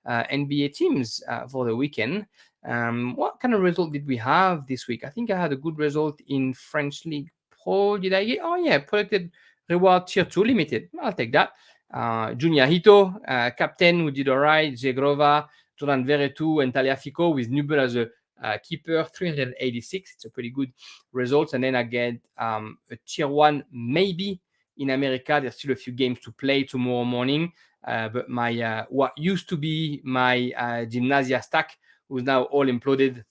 NBA teams for the weekend. What kind of result did we have this week? I think I had a good result in French League Pro. Did I get? Oh yeah, protected reward tier 2 limited. I'll take that. Junya Hito, captain, who did all right. Zegrova, Jordan Veretout, and Taliafico with Nubel as a keeper, 386. It's a pretty good result. And then I get a tier 1 maybe in America. There's still a few games to play tomorrow morning. But my what used to be my Gymnasia stack was now all imploded.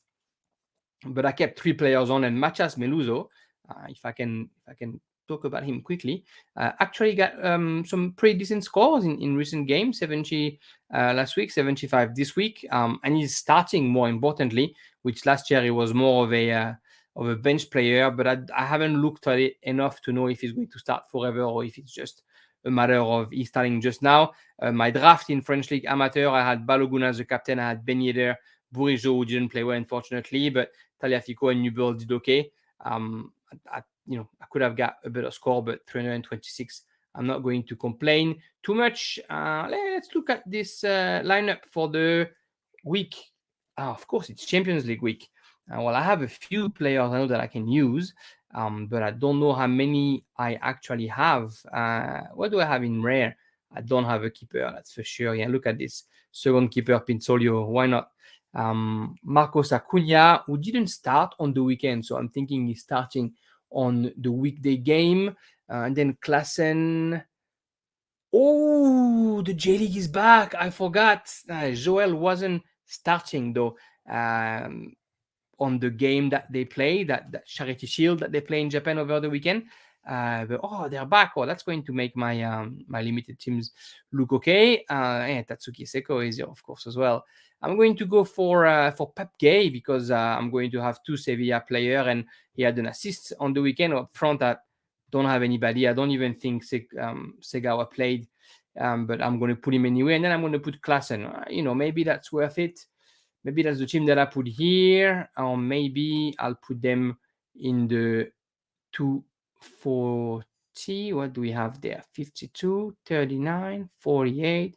But I kept 3 players on, and Machas Meluso, if I can talk about him quickly, actually got some pretty decent scores in recent games. 70 last week, 75 this week, and he's starting, more importantly, which last year he was more of a bench player. But I haven't looked at it enough to know if he's going to start forever or if it's just a matter of he's starting just now. My draft in French League Amateur, I had Balogun as the captain, I had Ben Yedder, Bourigeau, who didn't play well, unfortunately, but Taliafico and Nubel did okay. I could have got a better score, but 326, I'm not going to complain too much. Let's look at this lineup for the week. Of course, it's Champions League week. Well, I have a few players I know that I can use, but I don't know how many I actually have. What do I have in rare? I don't have a keeper, that's for sure. Yeah, look at this. Second keeper, Pinsolio. Why not? Marcos Acuna, who didn't start on the weekend, so I'm thinking he's starting on the weekday game. And then Klassen. Oh, the J League is back. I forgot. Joel wasn't starting though on the game that they play, that Charity Shield that they play in Japan over the weekend. But they're back. Oh, that's going to make my my limited teams look okay. And Tatsuki Seko is here, of course, as well. I'm going to go for Pep Gay because I'm going to have 2 Sevilla player, and he had an assist on the weekend. Up front, I don't have anybody. I don't even think Segawa played, but I'm going to put him anyway. And then I'm going to put Klassen. Maybe that's worth it. Maybe that's the team that I put here, or maybe I'll put them in the 240. What do we have there? 52, 39, 48.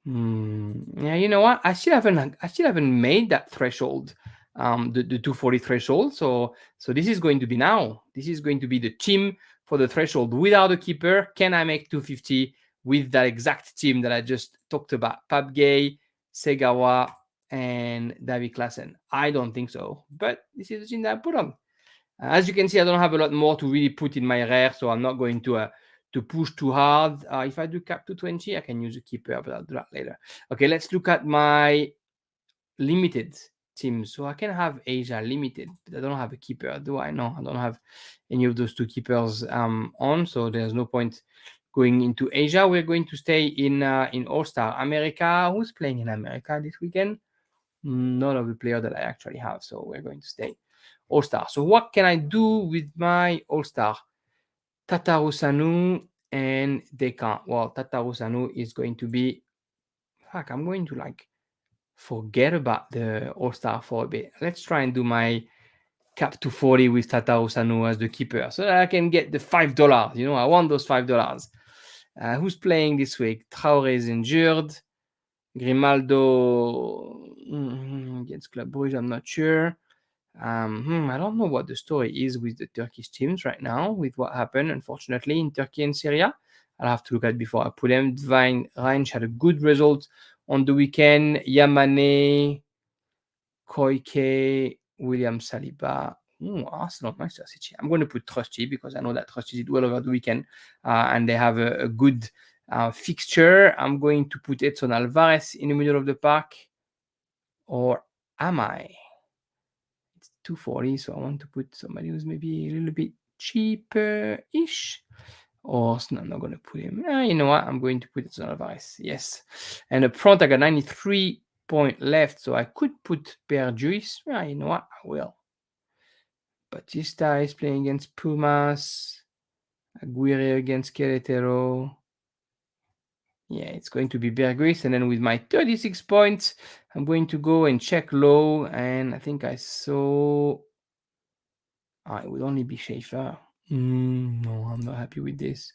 Yeah, you know what? I still haven't made that threshold, the 240 threshold. So this is going to be now. This is going to be the team for the threshold without a keeper. Can I make 250 with that exact team that I just talked about? Papgay, Segawa, and David Klassen. I don't think so, but this is the team that I put on. As you can see, I don't have a lot more to really put in my rare, so I'm not going to push too hard. If I do cap to 20, I can use a keeper, but I'll do that later. Okay, let's look at my limited team. So I can have Asia limited, but I don't have a keeper, do I? No, I don't have any of those 2 keepers on, so there's no point going into Asia. We're going to stay in All-Star America. Who's playing in America this weekend? None of the players that I actually have, so we're going to stay All-Star. So what can I do with my All-Star? Tataru Sanu and Dekan. Well, Tataru Sanu is going to be... Fuck, I'm going to forget about the All-Star for a bit. Let's try and do my cap to 40 with Tataru Sanu as the keeper so that I can get the $5. I want those $5. Who's playing this week? Traoré is injured. Grimaldo against Club Brugge, I'm not sure. I don't know what the story is with the Turkish teams right now, with what happened, unfortunately, in Turkey and Syria. I'll have to look at before I put them. Divine Reinsch had a good result on the weekend. Yamane, Koike, William Saliba. Arsenal, Manchester City. I'm going to put Trusty because I know that Trusty did well over the weekend, and they have a good fixture. I'm going to put Edson Alvarez in the middle of the pack. Or am I? It's 240, so I want to put somebody who's maybe a little bit cheaper-ish. Or I'm not going to put him. You know what? I'm going to put Edson Alvarez. Yes. And up front, I got 93 point left, so I could put Berjuis. You know what? I will. Batista is playing against Pumas. Aguirre against Querétaro. Yeah, it's going to be Berguis. And then with my 36 points, I'm going to go and check low. And I think I saw... it would only be Schaefer. No, I'm not happy with this.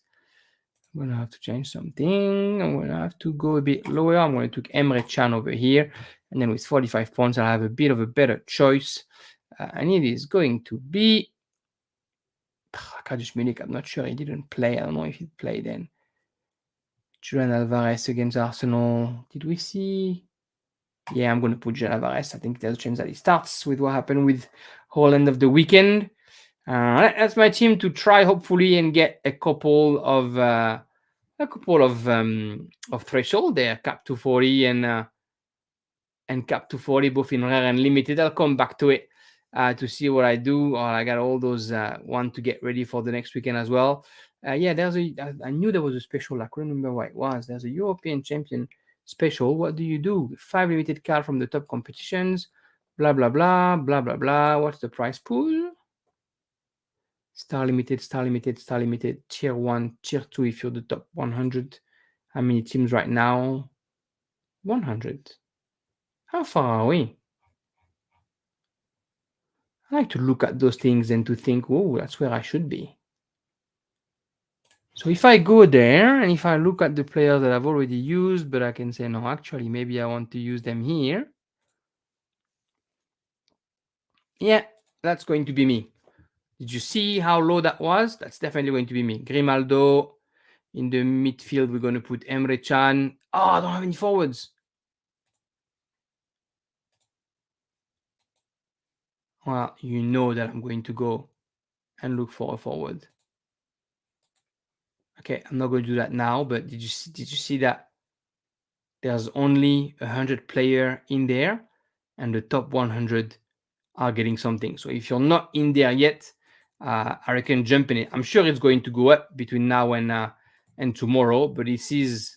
I'm going to have to change something. I'm going to have to go a bit lower. I'm going to take Emre Can over here. And then with 45 points, I'll have a bit of a better choice. And it is going to be... Kadish Milik, I'm not sure. He didn't play. I don't know if he played then. Julian Alvarez against Arsenal. Did we see? Yeah, I'm going to put Julian Alvarez. I think there's a chance that he starts with what happened with whole end of the weekend. That's my team to try hopefully and get a couple of threshold there, cap 240 and cap 240 both in rare and limited. I'll come back to it to see what I do. I got all those one to get ready for the next weekend as well. Yeah, I knew there was a special. I couldn't remember what it was. There's a European champion special. What do you do? 5 limited card from the top competitions. Blah blah blah blah blah blah. What's the price pool? Star limited, star limited, star limited. Tier 1, tier 2 if you're the top 100. How many teams right now? 100. How far are we? I like to look at those things and to think, oh, that's where I should be. So if I go there and if I look at the players that I've already used, but I can say, no, actually, maybe I want to use them here. Yeah, that's going to be me. Did you see how low that was? That's definitely going to be me. Grimaldo. In the midfield, we're going to put Emre Can. Oh, I don't have any forwards. Well, you know that I'm going to go and look for a forward. Okay, I'm not going to do that now, but did you see that there's only 100 player in there and the top 100 are getting something. So if you're not in there yet, I reckon jump in it. I'm sure it's going to go up between now and tomorrow, but this is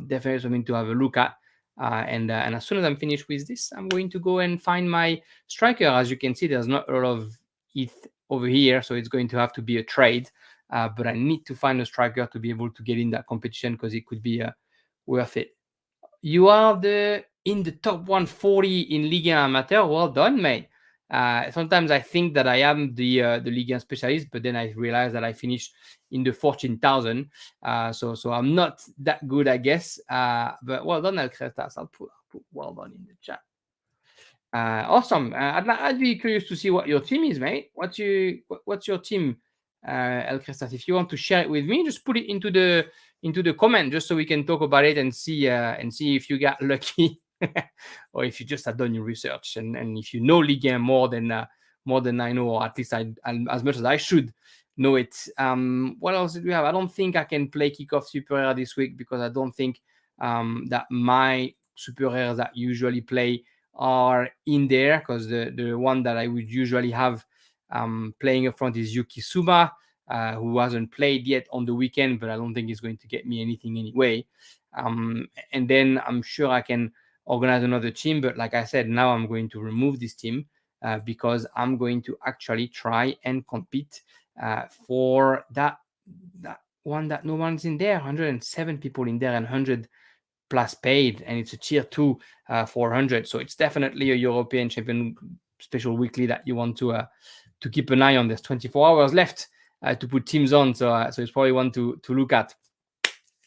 definitely something to have a look at. And as soon as I'm finished with this, I'm going to go and find my striker. As you can see, there's not a lot of ETH over here, so it's going to have to be a trade. But I need to find a striker to be able to get in that competition because it could be worth it. You are in the top 140 in Ligue 1 amateur. Well done, mate. Sometimes I think that I am the Ligue 1 specialist, but then I realize that I finished in the 14,000. So I'm not that good, I guess. But well done, Alcrestas. I'll put well done in the chat. Awesome. I'd be curious to see what your team is, mate. What's your team, El Crestas? If you want to share it with me, just put it into the comment, just so we can talk about it and see if you got lucky, or if you just have done your research and if you know Ligue 1 more than I know, or at least I as much as I should know it. What else did we have? I don't think I can play Kickoff Super Rare this week because I don't think that my Super Rares that usually play are in there, because the one that I would usually have playing up front is Yuki Suma, who hasn't played yet on the weekend, but I don't think he's going to get me anything anyway. And then I'm sure I can organize another team, but like I said, now I'm going to remove this team because I'm going to actually try and compete for that one that no one's in there. 107 people in there and 100 plus paid, and it's a tier 2 400. So it's definitely a European champion special weekly that you want to keep an eye on. There's 24 hours left to put teams on, so it's probably one to look at.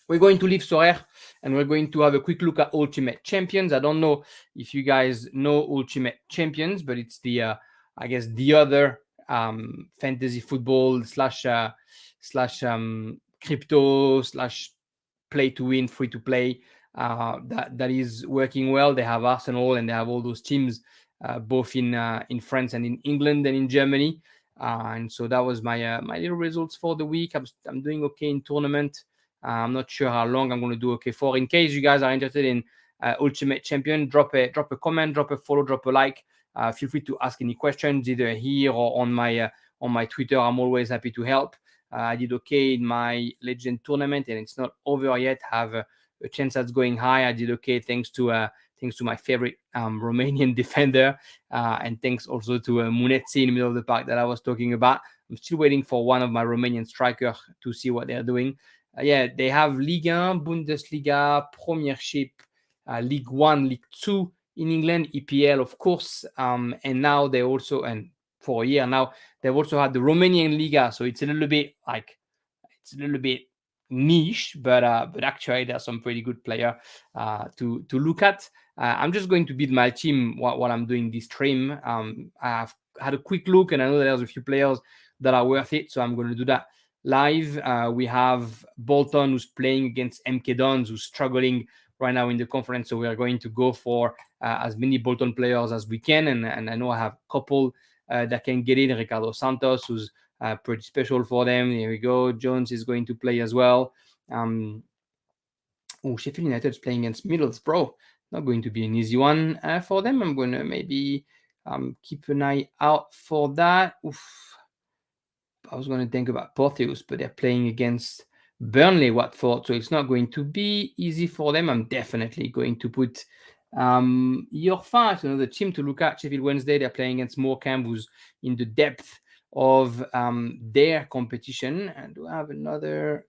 We're going to leave Sorare and we're going to have a quick look at Ultimate Champions. I don't know if you guys know Ultimate Champions, but it's the I guess the other fantasy football slash crypto slash play to win, free to play that is working well. They have Arsenal and they have all those teams both in France and in England and in Germany. And so that was my little results for the week. I'm doing okay in tournament. I'm not sure how long I'm going to do okay for. In case you guys are interested in Ultimate Champion, drop a comment, drop a follow, drop a like. Feel free to ask any questions either here or on my Twitter. I'm always happy to help. I did okay in my Legend tournament, and it's not over yet. Have a chance that's going high. I did okay thanks to my favorite Romanian defender, and thanks also to Munetsi in the middle of the park that I was talking about. I'm still waiting for one of my Romanian strikers to see what they're doing. Yeah, they have Ligue 1, Bundesliga, Premiership, Ligue 1, Ligue 2 in England, EPL, of course, and now they also, and for a year now, they've also had the Romanian Liga, so it's a little bit niche, but actually there's some pretty good player to look at. I'm just going to build my team while I'm doing this stream. I've had a quick look, and I know there's a few players that are worth it, so I'm going to do that live. We have Bolton, who's playing against MK Dons, who's struggling right now in the conference. So we are going to go for as many Bolton players as we can. And I know I have a couple that can get in. Ricardo Santos, who's pretty special for them. Here we go. Jones is going to play as well. Sheffield United is playing against Middlesbrough. Not going to be an easy one for them. I'm going to maybe keep an eye out for that. I was going to think about Porteous, but they're playing against Burnley, Watford, so it's not going to be easy for them. I'm definitely going to put your five, another team to look at. Sheffield Wednesday, they're playing against Morecambe, who's in the depth of their competition. And do I have another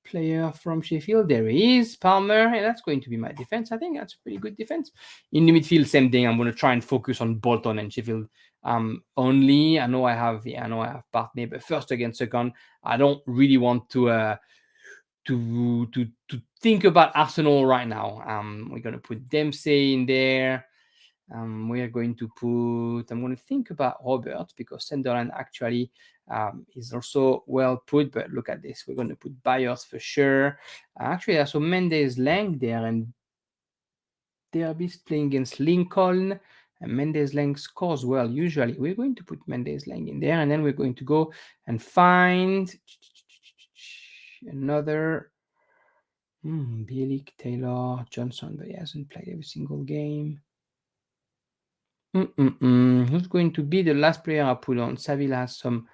player from Sheffield? There he is, Palmer. Hey, that's going to be my defense. I think that's a pretty good defense. In the midfield, same thing. I'm going to try and focus on Bolton and Sheffield only. I know I have Partney, but first against second, I don't really want to think about Arsenal right now. We're going to put Dempsey in there. We are going to put, I'm going to think about Robert, because Sunderland actually is also well put, but look at this. We're going to put Byers for sure. Actually, I saw Mendes Lang there, and Derby's playing against Lincoln, and Mendes Lang scores well usually. We're going to put Mendes Lang in there, and then we're going to go and find another Bielik, Taylor, Johnson, but he hasn't played every single game. Who's going to be the last player I put on? Saville has some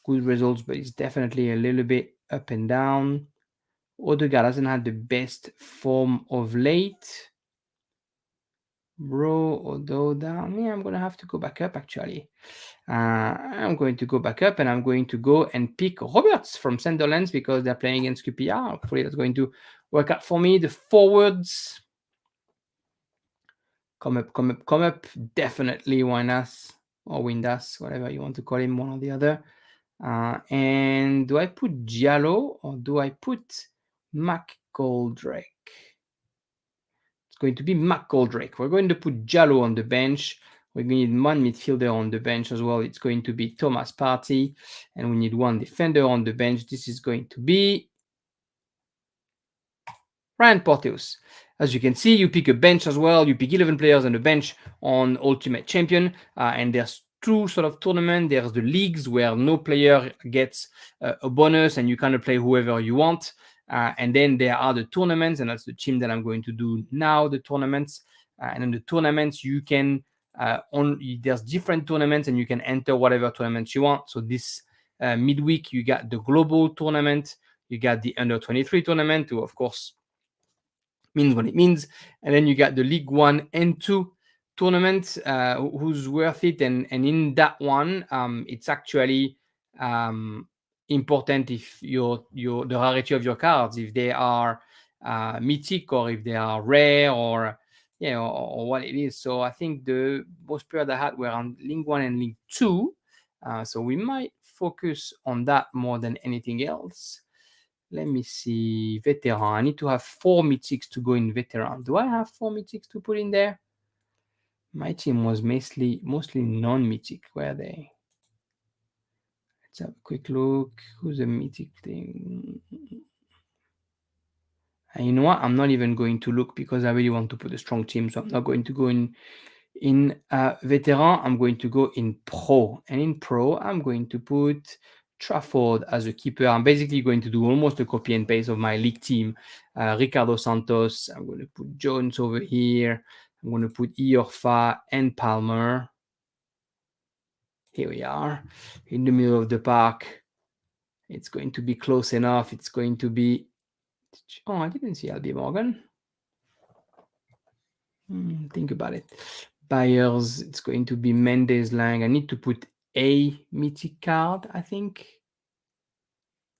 good results, but it's definitely a little bit up and down. Odegaard hasn't had the best form of late. Although down, yeah, I'm going to have to go back up actually. I'm going to go back up, and I'm going to go and pick Roberts from Sunderland because they're playing against QPR. Hopefully that's going to work out for me. The forwards, come up. Definitely Winas or Windas, whatever you want to call him, one or the other. And do I put Giallo or do I put McGoldrick? It's going to be McGoldrick. We're going to put Giallo on the bench. We need one midfielder on the bench as well. It's going to be Thomas Partey. And we need one defender on the bench. This is going to be Ryan Porteous. As you can see, you pick a bench as well. You pick 11 players on the bench on Ultimate Champion. And there's two sort of tournaments. There's the leagues where no player gets a bonus and you kind of play whoever you want. And then there are the tournaments, and that's the team that I'm going to do now, the tournaments. And in the tournaments, you can, there's different tournaments and you can enter whatever tournaments you want. So this midweek, you got the global tournament, you got the under 23 tournament, who of course means what it means. And then you got the League 1 and 2 tournament, who's worth it. And in that one, it's actually important if the rarity of your cards, if they are mythic or if they are rare or what it is. So I think the most players I had were on League 1 and League 2. So we might focus on that more than anything else. Let me see. Veteran. I need to have 4 mythics to go in veteran. Do I have 4 mythics to put in there? My team was mostly non-mythic, were they? Let's have a quick look. Who's a mythic thing? And you know what? I'm not even going to look because I really want to put a strong team. So I'm not going to go in veteran. I'm going to go in pro. And in pro, I'm going to put Trafford as a keeper. I'm basically going to do almost a copy and paste of my league team. Ricardo Santos. I'm going to put Jones over here. I'm going to put Iorfa and Palmer. Here we are in the middle of the park. It's going to be close enough. It's going to be... Oh, I didn't see Albi Morgan. Think about it. Byers, it's going to be Mendes Lang. I need to put a mythic card, I think.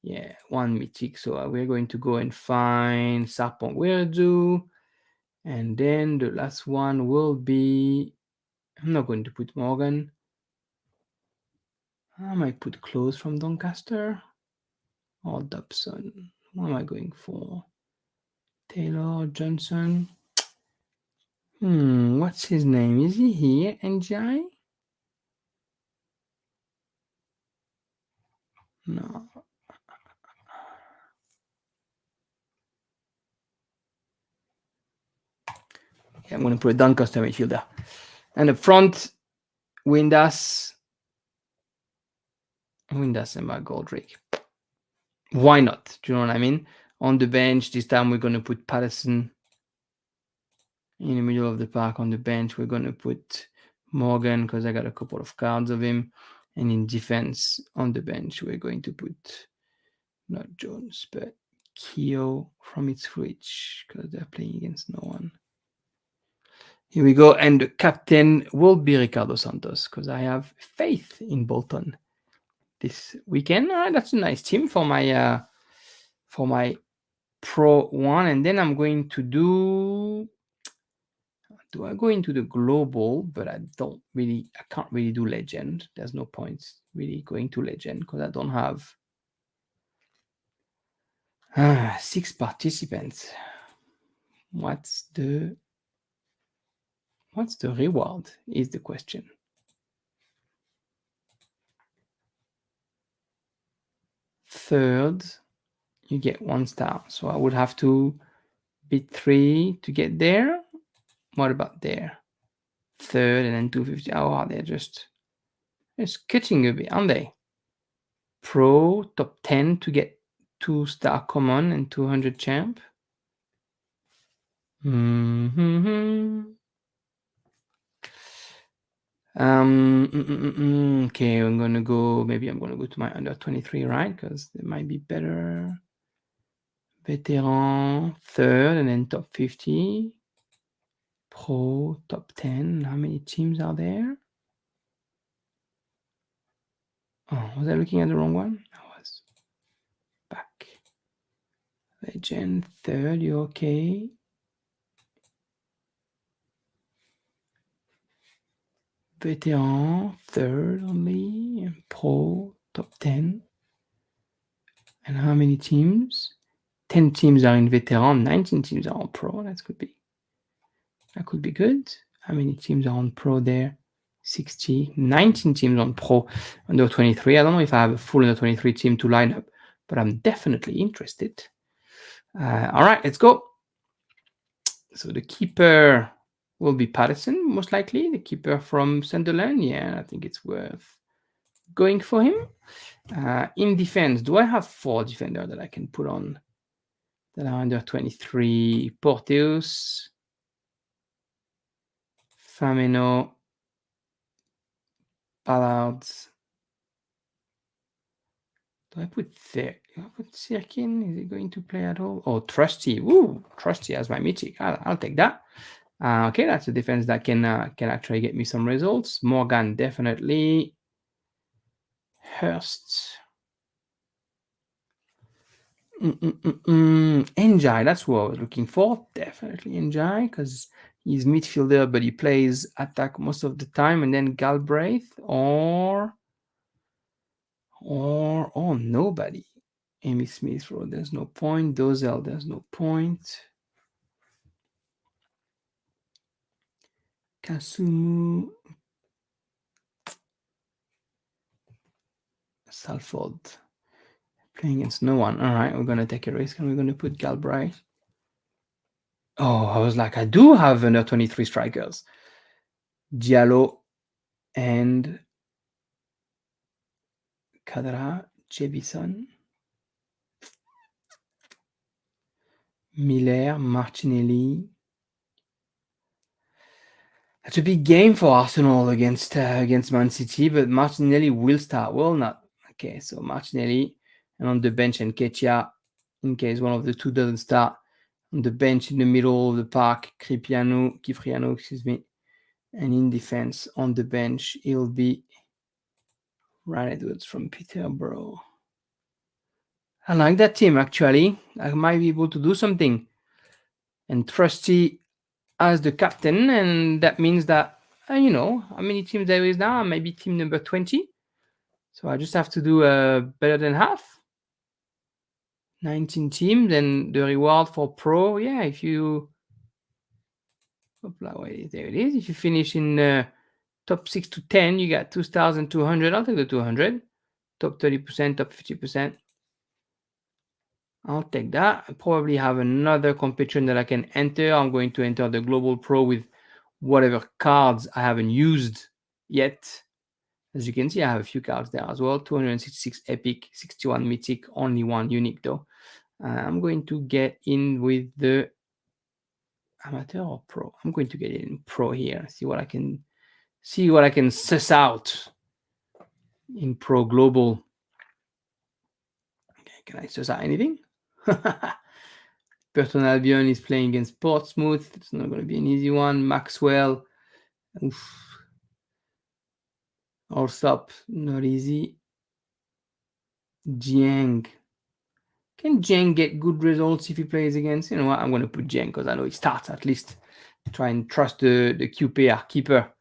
Yeah, 1 mythic. So we're going to go and find Sarpong Weirdo. And then the last one will be... I'm not going to put Morgan. I might put Close from Doncaster. Or Dobson. What am I going for? Taylor, Johnson. What's his name? Is he here? NJ? No. Yeah, I'm going to put a Doncaster midfielder. And up front, Windass and McGoldrick. Why not? Do you know what I mean? On the bench, this time we're going to put Patterson in the middle of the park. On the bench, we're going to put Morgan because I got a couple of cards of him. And in defense, on the bench, we're going to put not Jones, but Keogh from Ipswich because they're playing against no one. Here we go. And the captain will be Ricardo Santos because I have faith in Bolton this weekend. All right, that's a nice team for my Pro 1. And then I'm going to do I go into the global, but I can't really do legend. There's no point really going to legend because I don't have 6 participants. What's the reward is the question. Third, you get 1 star. So I would have to beat 3 to get there. What about there? Third and then 250. Oh, they're just cutting a bit, aren't they? Pro, top 10 to get 2 star common and 200 champ. Okay, I'm gonna go. Maybe I'm gonna go to my under 23, right? Because it might be better. Veteran, third, and then top 50. Pro, top 10. How many teams are there? Oh, was I looking at the wrong one? I was. Back. Legend, third, you okay? Veteran, third only, and pro, top 10. And how many teams? 10 teams are in veteran, 19 teams are on pro. That could be good. How many teams are on pro there? 60, 19 teams on pro under 23. I don't know if I have a full under 23 team to line up, but I'm definitely interested. All right, let's go. So the keeper will be Patterson, most likely. The keeper from Sunderland. Yeah, I think it's worth going for him. In defense, do I have 4 defenders that I can put on that are under 23? Porteus, Fameno, Ballard. Do I put Sirkin? Is he going to play at all? Oh, Trusty. Ooh, Trusty as my mythic. I'll take that. Okay, that's a defense that can actually get me some results. Morgan, definitely. Hurst. Njai, that's what I was looking for. Definitely Njai, because he's midfielder, but he plays attack most of the time. And then Galbraith or nobody. Amy Smith Road, there's no point. Dozel, there's no point. Kasumu. Salford. Playing against no one. All right, we're going to take a risk and we're going to put Galbraith. Oh, I was like, I do have under 23 strikers. Diallo and Kadra, Jebison, Miller, Martinelli. That's a big game for Arsenal against Man City, but Martinelli will start. Well, not. Okay, so Martinelli, and on the bench, Nketiah, in case one of the two doesn't start. On the bench in the middle of the park, Kifriano, excuse me. And in defense, on the bench, it'll be Ryan Edwards from Peterborough. I like that team, actually. I might be able to do something. And Trusty as the captain, and that means that, how many teams there is now? Maybe team number 20. So I just have to do better than half. 19 teams, and the reward for pro, yeah, if you... Wait, there it is. If you finish in top 6 to 10, you got 2,200. I'll take the 200. Top 30%, top 50%. I'll take that. I probably have another competition that I can enter. I'm going to enter the Global Pro with whatever cards I haven't used yet. As you can see, I have a few cards there as well. 266 Epic, 61 Mythic, only one Unique though. I'm going to get in with the Amateur or Pro. I'm going to get in Pro here. See what I can suss out in Pro Global. Okay, can I suss out anything? Burton Albion is playing against Portsmouth. It's not going to be an easy one. Maxwell. Oof. Allsop, not easy. Jiang. Can Jiang get good results if he plays against? You know what? I'm going to put Jiang because I know he starts at least. Try and trust the QPR keeper.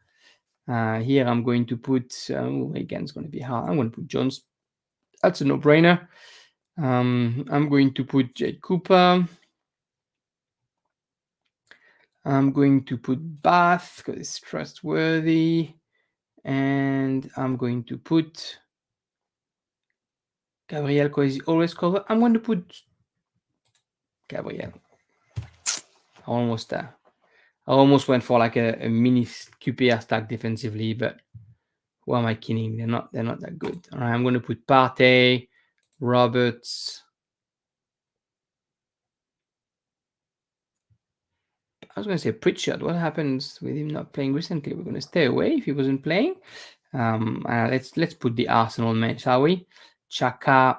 Here I'm going to put, again, it's going to be hard. I'm going to put Jones. That's a no-brainer. I'm going to put Jade Cooper. I'm going to put Bath because it's trustworthy. And I'm going to put Gabriel because he always cover. I'm going to put Gabriel. Almost there. I almost went for like a mini QPR stack defensively, but who am I kidding? They're not that good. All right, I'm going to put Partey, Roberts. I was going to say Pritchard. What happens with him not playing recently? We're going to stay away if he wasn't playing. Let's put the Arsenal man, shall we? Chaka,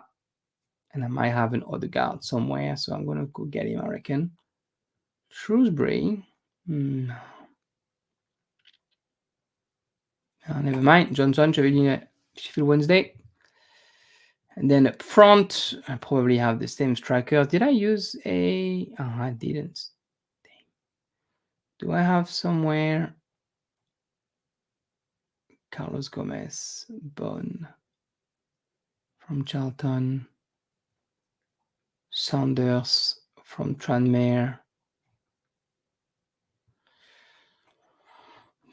and I might have an Odegaard somewhere, so I'm going to go get him, I reckon. Shrewsbury. No, never mind. Johnson, Sheffield Wednesday. And then up front, I probably have the same striker. Did I use a... Oh, I didn't. Do I have somewhere... Carlos Gomez, Bonne from Charlton, Saunders from Tranmere.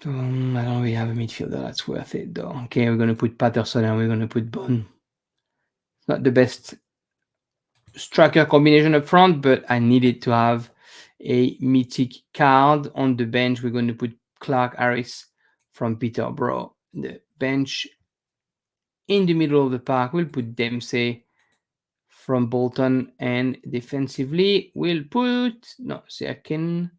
I don't really have a midfielder that's worth it though. Okay, we're going to put Patterson and we're going to put Bonne. It's not the best striker combination up front, but I needed to have a mythic card. On the bench, we're going to put Clark Harris from Peterborough. The bench in the middle of the park, we'll put Dempsey from Bolton, and defensively, we'll put... No, see, I can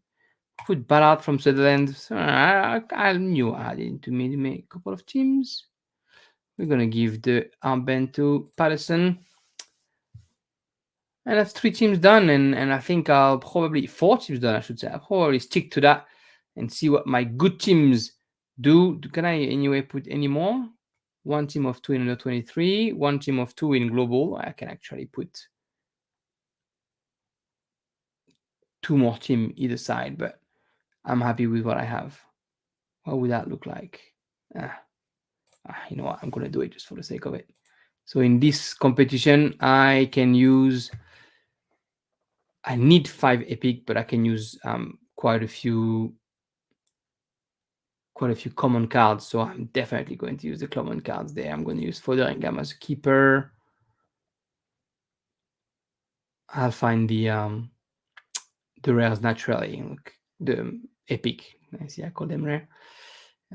put Ballard from Sutherland. I knew I had to make a couple of teams. We're going to give the armband to Patterson. And that's 3 teams done, and I think I'll probably... 4 teams done, I should say. I'll probably stick to that and see what my good teams do. Can I anyway put any more? 1 team of 2 in under 23, 1 team of 2 in global. I can actually put 2 more teams either side, but I'm happy with what I have. What would that look like? You know what? I'm going to do it just for the sake of it. So in this competition, I can use... I need 5 epic, but I can use quite a few common cards. So I'm definitely going to use the common cards there. I'm going to use Fotheringham as a keeper. I'll find the rares naturally. Look, the epic. I see, I call them rare.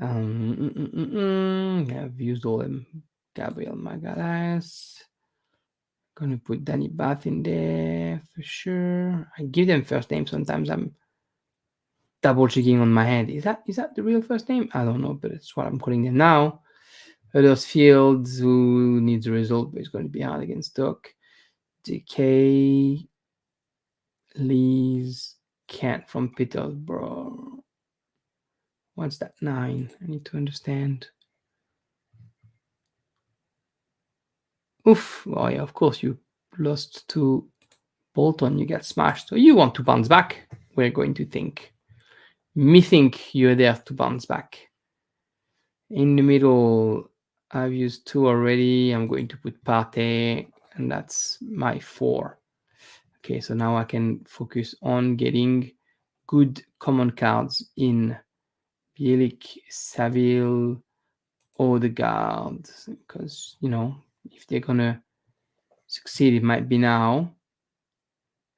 I've used all them. Gabriel Magalhaes. Gonna put Danny Bath in there for sure. I give them first name. Sometimes I'm double checking on my head. Is that the real first name? I don't know, but it's what I'm calling them now. Huddersfield, who needs a result, but it's going to be hard against Stoke. DK, Lees, Kent from Peterborough. What's that 9? I need to understand. Oof. Oh yeah, of course you lost to Bolton. You get smashed. So you want to bounce back. We're going to think. Me think you're there to bounce back. In the middle, I've used 2 already. I'm going to put Partey, and that's my 4. Okay, so now I can focus on getting good common cards in Bielik, Saville, Odegaard, because, you know, if they're going to succeed, it might be now.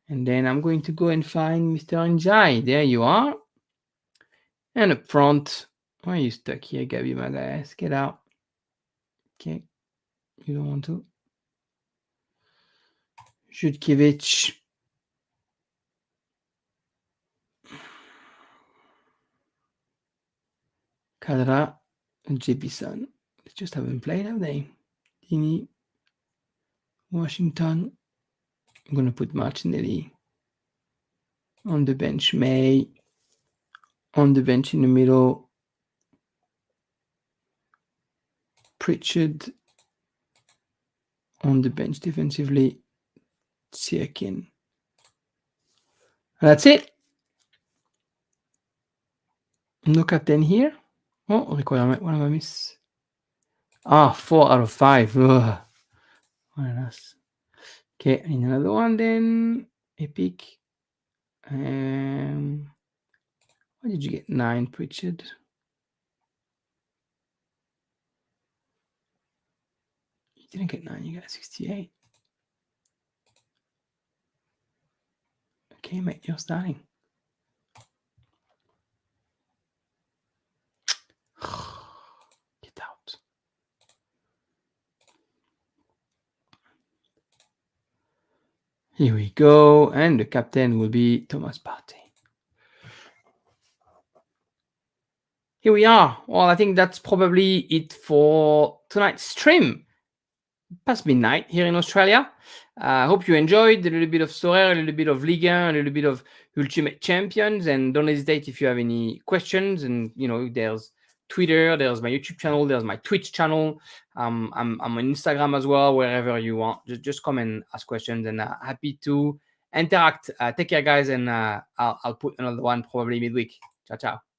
And then I'm going to go and find Mr. Njai. There you are. And up front, why are you stuck here, Gabby, my guys? Get out. Okay. You don't want to. Jutkiewicz. Kadra. And Jebison. They just haven't played, have they? Dini. Washington. I'm going to put Martinelli on the bench. May on the bench in the middle. Pritchard on the bench defensively. Sirkin. And that's it. No captain here. Oh, requirement. What have I missed? 4 out of 5. Ugh. Nice. Okay, I need another one then. Epic. Why did you get 9, Pritchard? You didn't get 9, you got 68. Okay, mate, you're starting. Get out. Here we go. And the captain will be Thomas Partey. Here we are. Well, I think that's probably it for tonight's stream. Past midnight here in Australia. I hope you enjoyed a little bit of Sorare, a little bit of Ligue, a little bit of Ultimate Champions, and don't hesitate if you have any questions. And there's Twitter, there's my YouTube channel, there's my Twitch channel. I'm on Instagram as well. Wherever you want, just come and ask questions, and happy to interact. Take care, guys, and I'll put another one probably midweek. Ciao, ciao.